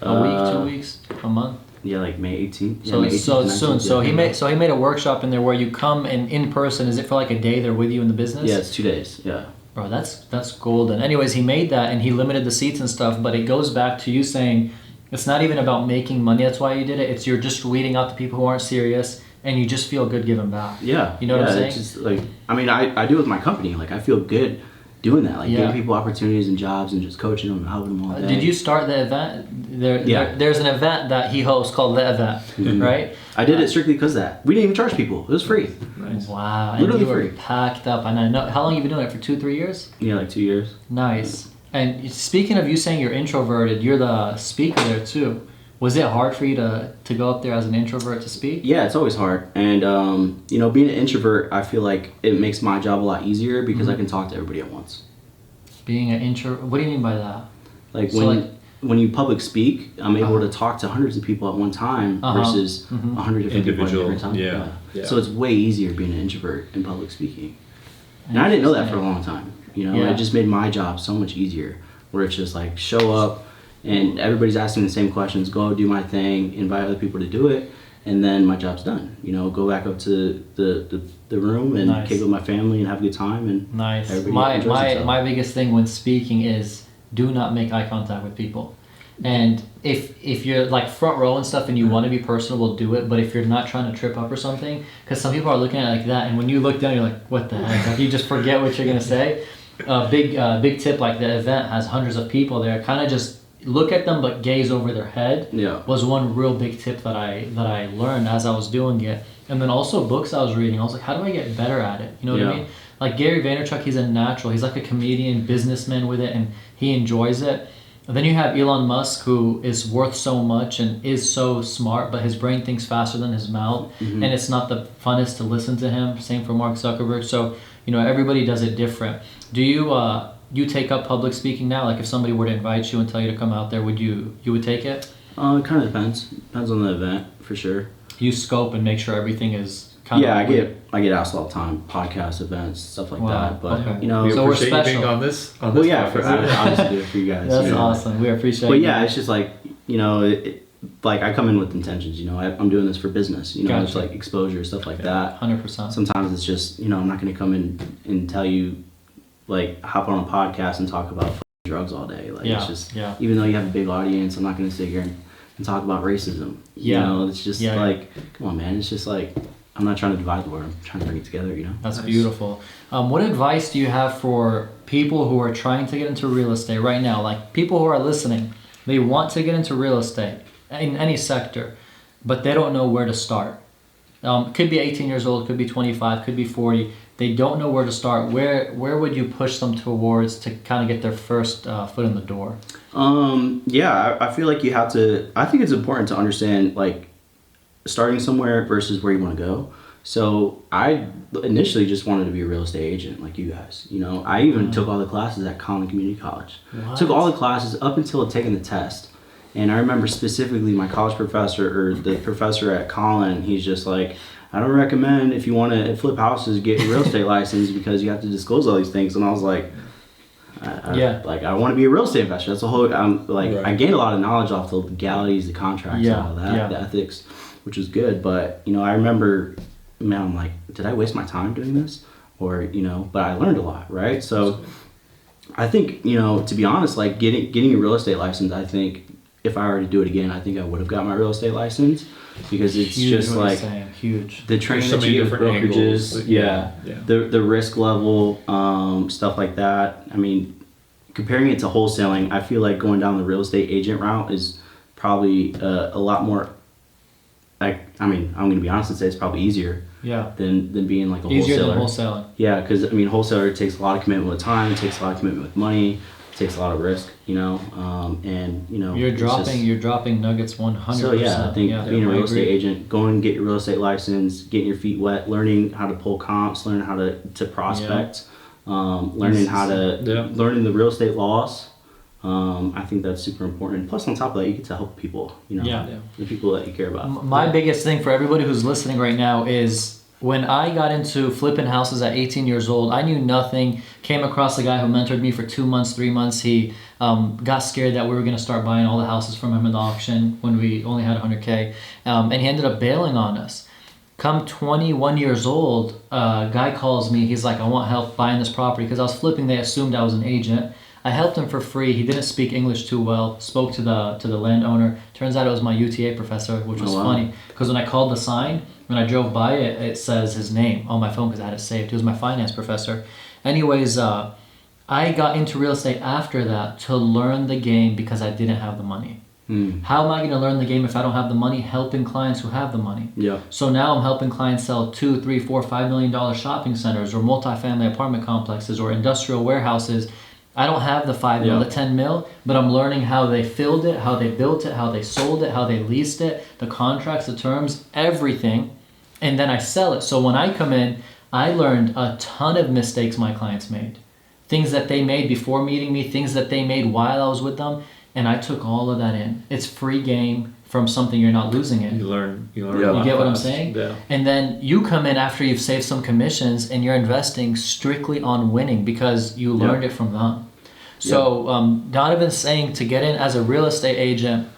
A week, 2 weeks, a month? Yeah, like May 18th. So May 18th, so soon. So he yeah. made a workshop in there where you come and in person. Is it for like a day? They're with you in the business? Yeah, it's 2 days. Yeah. Bro, that's golden. Anyways, he made that and he limited the seats and stuff. But it goes back to you saying it's not even about making money. That's why you did it. It's you're just weeding out the people who aren't serious. And you just feel good giving back. Yeah. You know what I'm saying? It's just like, I mean, I do it with my company. Like, I feel good doing that. Like, giving people opportunities and jobs and just coaching them and helping them all day. Did you start the event? There's an event that he hosts called The Event, right? I did it strictly because of that. We didn't even charge people. It was free. Nice. Wow. Literally and you free. were packed up. And I know, how long have you been doing it? For 2-3 years? Yeah, like 2 years. Nice. And speaking of you saying you're introverted, you're the speaker there too. Was it hard for you to go up there as an introvert to speak? Yeah, it's always hard. And, you know, being an introvert, I feel like it makes my job a lot easier because I can talk to everybody at once. Being an introvert, what do you mean by that? Like, So when you public speak, I'm able to talk to hundreds of people at one time versus 100 different people at different times. Yeah. So it's way easier being an introvert in public speaking. And I didn't know that for a long time. You know, it just made my job so much easier where it's just like show up, and everybody's asking the same questions, go do my thing, invite other people to do it, and then my job's done. You know, go back up to the room and kick with my family and have a good time. And nice. Everybody My biggest thing when speaking is do not make eye contact with people. And if you're like front row and stuff and you want to be personable, do it. But if you're not trying to trip up or something, because some people are looking at it like that, and when you look down, you're like, what the heck? Like, you just forget what you're gonna say. Big tip, like the event has hundreds of people there. Kind of just look at them but gaze over their head. Was one real big tip that I learned as I was doing it. And then also books I was reading, I was like, how do I get better at it? You know what I mean? Like Gary Vaynerchuk, he's a natural. He's like a comedian, businessman with it, and he enjoys it. And then you have Elon Musk, who is worth so much and is so smart, but his brain thinks faster than his mouth, and it's not the funnest to listen to him. Same for Mark Zuckerberg. So, you know, everybody does it different. Do you take up public speaking now? Like if somebody were to invite you and tell you to come out there, you would take it? It kind of depends on the event for sure. You scope and make sure everything is kind of. I get asked all the time, podcasts, events, stuff like that. But you know, we so we're appreciate special. you being on this. I obviously do it for you guys. That's you know? awesome. We appreciate. But yeah, it's just like, you know, like I come in with intentions. You know, I'm doing this for business. You know, it's like exposure, stuff like that. 100%. Sometimes it's just, you know, I'm not going to come in and tell you, like, hop on a podcast and talk about drugs all day. Like, it's just, even though you have a big audience, I'm not going to sit here and talk about racism. You know, it's just like, come on, man. It's just like, I'm not trying to divide the world. I'm trying to bring it together, you know? That's beautiful. What advice do you have for people who are trying to get into real estate right now? Like people who are listening, they want to get into real estate in any sector, but they don't know where to start. Could be 18 years old, could be 25, could be 40. They don't know where to start. Where would you push them towards to kind of get their first foot in the door? I feel like you have to, I think it's important to understand like starting somewhere versus where you want to go. So I initially just wanted to be a real estate agent like you guys. You know, I even took all the classes at Collin Community College. What? Took all the classes up until taking the test. And I remember specifically my college professor, or the professor at Collin, he's just like, I don't recommend if you want to flip houses, get a real estate license because you have to disclose all these things. And I was like, I want to be a real estate investor. That's the whole. I gained a lot of knowledge off the legalities, the contracts, and all that, the ethics, which was good. But you know, I remember, man, I'm like, did I waste my time doing this? Or you know, but I learned a lot, right? So, I think you know, to be honest, like getting a real estate license, I think if I were to do it again, I think I would have got my real estate license because it's huge, just like huge. The training so that you many get with different brokerages, angles. the risk level, stuff like that. I mean, comparing it to wholesaling, I feel like going down the real estate agent route is probably a lot more. I'm going to be honest and say it's probably easier. Than being like a easier wholesaler. Than wholesaling. Yeah, because I mean, wholesaler takes a lot of commitment with time, it takes a lot of commitment with money, it takes a lot of risk, you know, and you know. You're dropping nuggets 100%. So yeah, I think being a real estate agent, going and get your real estate license, getting your feet wet, learning how to pull comps, learning how to prospect, learning learning the real estate laws. I think that's super important. Plus, on top of that, you get to help people, you know, the people that you care about. My biggest thing for everybody who's listening right now is when I got into flipping houses at 18 years old, I knew nothing. Came across a guy who mentored me for 2 months, 3 months. He got scared that we were going to start buying all the houses from him in the auction when we only had 100K. And he ended up bailing on us. Come 21 years old, a guy calls me. He's like, I want help buying this property. Because I was flipping, they assumed I was an agent. I helped him for free. He didn't speak English too well. Spoke to the landowner. Turns out it was my UTA professor, which was funny. Because when I called the sign, when I drove by it, it says his name on my phone because I had it saved. He was my finance professor. Anyways, I got into real estate after that to learn the game because I didn't have the money. How am I going to learn the game if I don't have the money? Helping clients who have the money. So now I'm helping clients sell $2, $3, $4, $5 million shopping centers or multifamily apartment complexes or industrial warehouses. I don't have the 5 mil, the 10 mil, but I'm learning how they filled it, how they built it, how they sold it, how they leased it, the contracts, the terms, everything. And then I sell it. So when I come in, I learned a ton of mistakes my clients made. Things that they made before meeting me, things that they made while I was with them. And I took all of that in. It's free game from something you're not losing in. You learn You get what I'm saying? Yeah. And then you come in after you've saved some commissions and you're investing strictly on winning because you learned it from them. So Donovan's saying to get in as a real estate agent,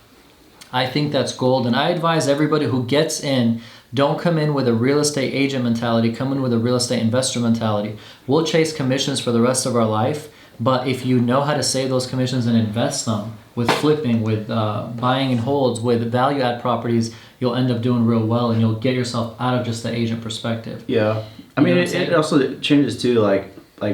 I think that's gold. And I advise everybody who gets in, don't come in with a real estate agent mentality, come in with a real estate investor mentality. We'll chase commissions for the rest of our life, but if you know how to save those commissions and invest them with flipping, with buying and holds, with value add properties, you'll end up doing real well and you'll get yourself out of just the agent perspective. Yeah. I mean, it also changes too, like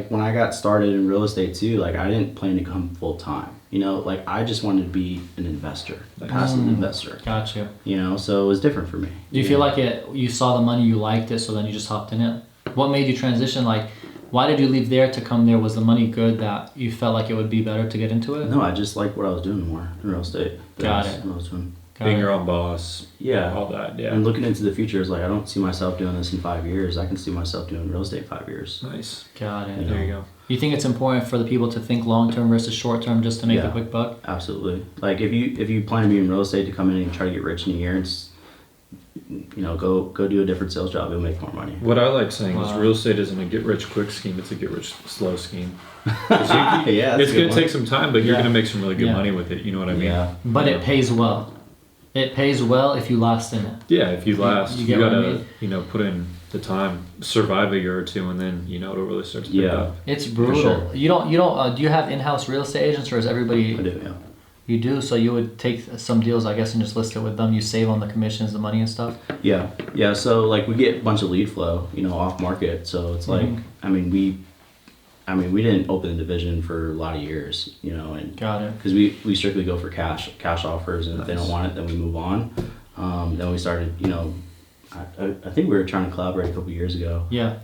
when I got started in real estate too, like I didn't plan to come full time. You know, like I just wanted to be an investor, a passive investor. Gotcha. You know, so it was different for me. Do you feel like you saw the money, you liked it, so then you just hopped in it? What made you transition? Like, why did you leave there to come there? Was the money good that you felt like it would be better to get into it? No, I just liked what I was doing more in real estate. Got it. What I was doing. Being your own boss. Yeah. All that, yeah. And looking into the future is like, I don't see myself doing this in 5 years. I can see myself doing real estate 5 years. Nice. Got it. You There you go. You think it's important for the people to think long-term versus short-term just to make a quick buck? Absolutely. Like if you plan to be in real estate to come in and try to get rich in a year, it's, you know, go do a different sales job. You'll make more money. What I like saying is real estate isn't a get-rich-quick scheme. It's a get-rich-slow scheme. It's going to take some time, but you're going to make some really good money with it. You know what I mean? Yeah. But it pays well. It pays well if you last in it. Yeah, if you last, You you get what I gotta, mean? you know, put in the time, survive a year or two, and then you know it'll really start to pick up. It's brutal. sure. You don't. Do you have in-house real estate agents, or is everybody? I do, yeah. You do. So you would take some deals, I guess, and just list it with them. You save on the commissions, the money, and stuff. Yeah. So like we get a bunch of lead flow, you know, off market. So it's like, I mean, we didn't open the division for a lot of years, you know, and Got it. because we strictly go for cash offers, and if they don't want it, then we move on. Then we started, you know, I think we were trying to collaborate a couple years ago. Yeah.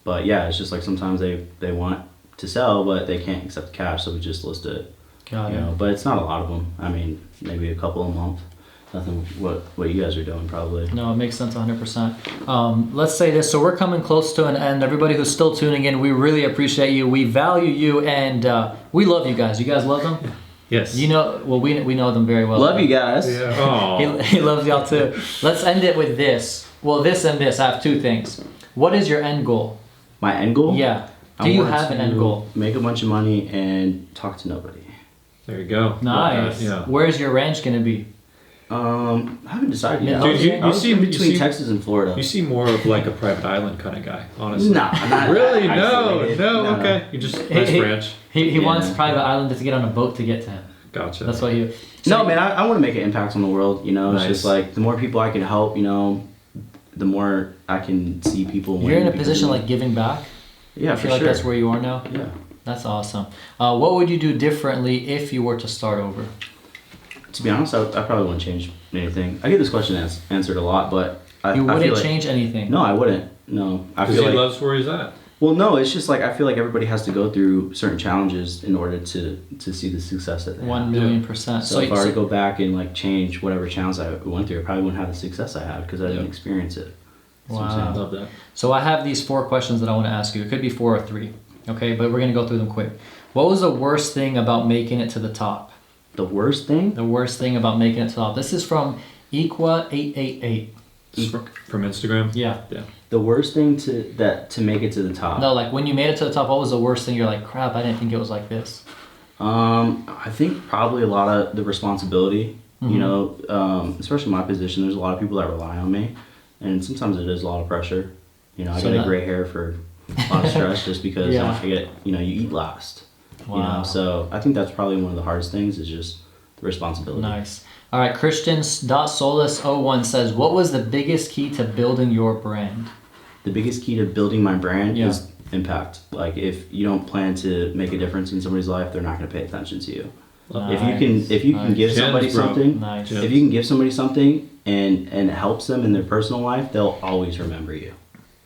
But yeah, it's just like sometimes they want to sell, but they can't accept cash, so we just list it. Got You it. know, but it's not a lot of them. I mean, maybe a couple a month. nothing what you guys are doing probably. No, it makes sense 100%. Let's say this. So we're coming close to an end. Everybody who's still tuning in, we really appreciate you. We value you, and we love you guys. You guys love them? Yes. You know, well, we know them very well. Love you guys. Yeah. Oh. He loves y'all too. Let's end it with this. Well, this and this. I have two things. What is your end goal? My end goal? Yeah. I Do you want have an to end goal? Make a bunch of money and talk to nobody. There you go. Nice. Yeah. Where's your ranch gonna be? I haven't decided yet. Dude, I was in between Texas and Florida. You seem more of like a private island kind of guy, honestly. Nah, not really? that isolated. No. Okay. You just nice ranch. He Yeah. wants private island to get on a boat to get to him. Gotcha. That's what you. No, man, I want to make an impact on the world. You know, it's Nice. just like the more people I can help, you know, the more I can see people. You're in a win position because like giving back. yeah, I for feel like sure. that's where you are now. Yeah. That's awesome. What would you do differently if you were to start over? To be honest, I probably wouldn't change anything. I get this question answered a lot, but I You I wouldn't feel like, change anything. No, I wouldn't. No, I Because feel he like. loves where he's at. Well, no, it's just like I feel like everybody has to go through certain challenges in order to see the success that they have. 1,000,000%. So if I were to go back and like change whatever challenge I went through, I probably wouldn't have the success I had because I didn't Yeah. experience it. That's what I'm Wow. I saying. love that. So I have these 4 questions that I want to ask you. It could be 4 or 3. Okay, but we're gonna go through them quick. What was the worst thing about making it to the top? The worst thing? The worst thing about making it to the top. This is from Equa888. From Instagram? Yeah. Yeah. The worst thing to make it to the top. No, like when you made it to the top, what was the worst thing? You're like, crap, I didn't think it was like this. I think probably a lot of the responsibility. You know, especially my position. There's a lot of people that rely on me, and sometimes it is a lot of pressure. You know, I So get that- gray hair for a lot of stress just because Yeah. I get, you know, you eat last. Wow. You know, so I think that's probably one of the hardest things is just the responsibility. Nice. All right, Christian.Solis01 says, what was the biggest key to building your brand? The biggest key to building my brand Yeah. is impact. Like if you don't plan to make a difference in somebody's life, they're not going to pay attention to you. If you can give Gems, somebody bro. something, Nice. Gems. if you can give somebody something and it helps them in their personal life, they'll always remember you.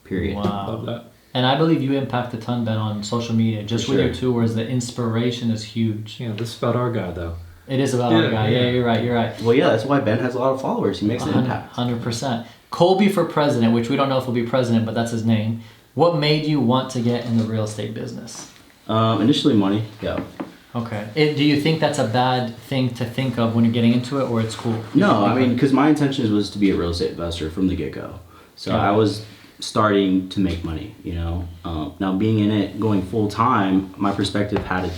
Period. Wow. Love that. And I believe you impact a ton, Ben, on social media. Just For with sure. your tours, the inspiration is huge. Yeah, this is about our guy, though. It is about our guy. Yeah, you're right. Well, yeah, that's why Ben has a lot of followers. He makes an impact. 100%. Colby for president, which we don't know if he'll be president, but that's his name. What made you want to get in the real estate business? Initially, money. Yeah. Okay. Do you think that's a bad thing to think of when you're getting into it, or it's cool? No, I mean, because my intentions was to be a real estate investor from the get-go. So Yeah. I was starting to make money, you know. Now being in it, going full time, my perspective had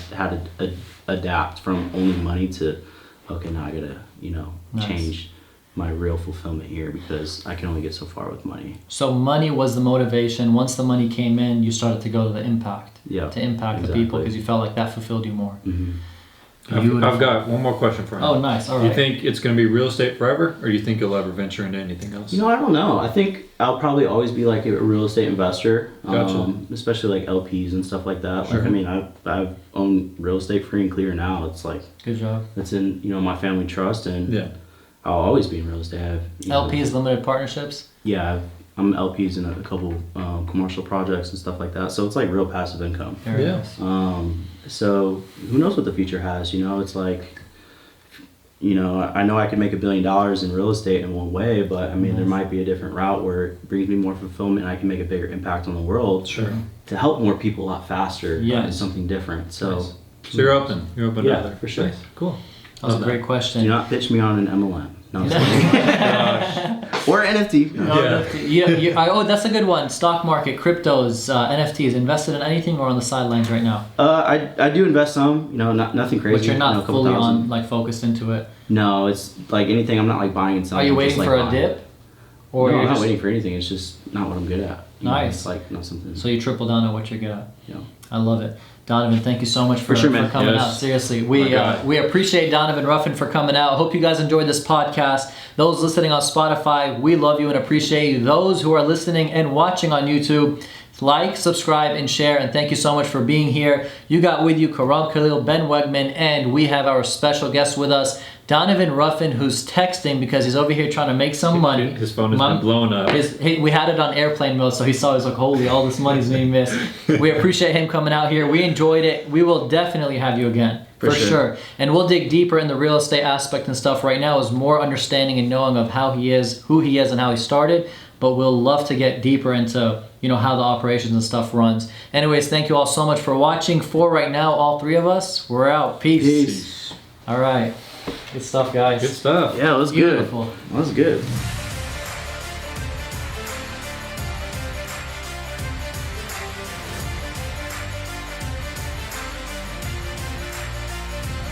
to adapt from only money to, okay, now I gotta, you know, Nice. change my real fulfillment here because I can only get so far with money. So money was the motivation. Once the money came in, you started to go to the impact. Yeah, To impact the exactly. people because you felt like that fulfilled you more. Hmm. I've got one more question for him. Oh, nice. All You right. think it's going to be real estate forever, or do you think you'll ever venture into anything else? You know, I don't know. I think I'll probably always be like a real estate investor, Gotcha. especially like LPs and stuff like that. Sure. Like, I mean, I've owned real estate free and clear now. It's like Good job. it's in, you know, my family trust, and Yeah. I'll always be in real estate. I have, you know, LPs, limited partnerships. Yeah, I'm LPs in a couple commercial projects and stuff like that. So it's like real passive income. Very Yeah. nice. So who knows what the future has? You know, it's like, you know, I know I could make $1 billion in real estate in one way, but I mean, there might be a different route where it brings me more fulfillment and I can make a bigger impact on the world Sure. to help more people a lot faster. Yes. Is something different. So Nice. So you're open. You're open Yeah, to other. for sure. Nice. Cool. That was a Love great do question. not pitch me on an MLM. No, I'm kidding. Or NFT. Yeah. That's a good one. Stock market, cryptos, NFTs. Invested in anything or on the sidelines right now? I do invest some, you know, nothing crazy. But you're you know, not a couple fully thousand. on, like, focused into it. No, it's like anything. I'm not like buying and Are selling. you I'm waiting just, for like, a buying. dip? Or No, you're I'm not just, waiting for anything. It's just not what I'm good at. You know, Nice. it's like not something. so you triple down on what you're good at. you know. I love it. Donovan, thank you so much for For sure, man. coming Yes. out. Seriously, My we God. appreciate Donovan Ruffin for coming out. I hope you guys enjoyed this podcast. Those listening on Spotify, we love you and appreciate you. Those who are listening and watching on YouTube, like, subscribe, and share. And thank you so much for being here. You got with you Karam Khalil, Ben Wegmann, and we have our special guest with us, Donovan Ruffin, who's texting because he's over here trying to make some money. His phone has been blown up. We had it on airplane mode, so he saw. He's like, "Holy, all this money's being missed." We appreciate him coming out here. We enjoyed it. We will definitely have you again. For sure. And we'll dig deeper in the real estate aspect and stuff. Right now is more understanding and knowing of how he is, who he is, and how he started. But we'll love to get deeper into, you know, how the operations and stuff runs. Anyways, thank you all so much for watching. For right now, all three of us, we're out. Peace. All right. Good stuff, guys. Good stuff. Yeah, it was Beautiful. good. It was good.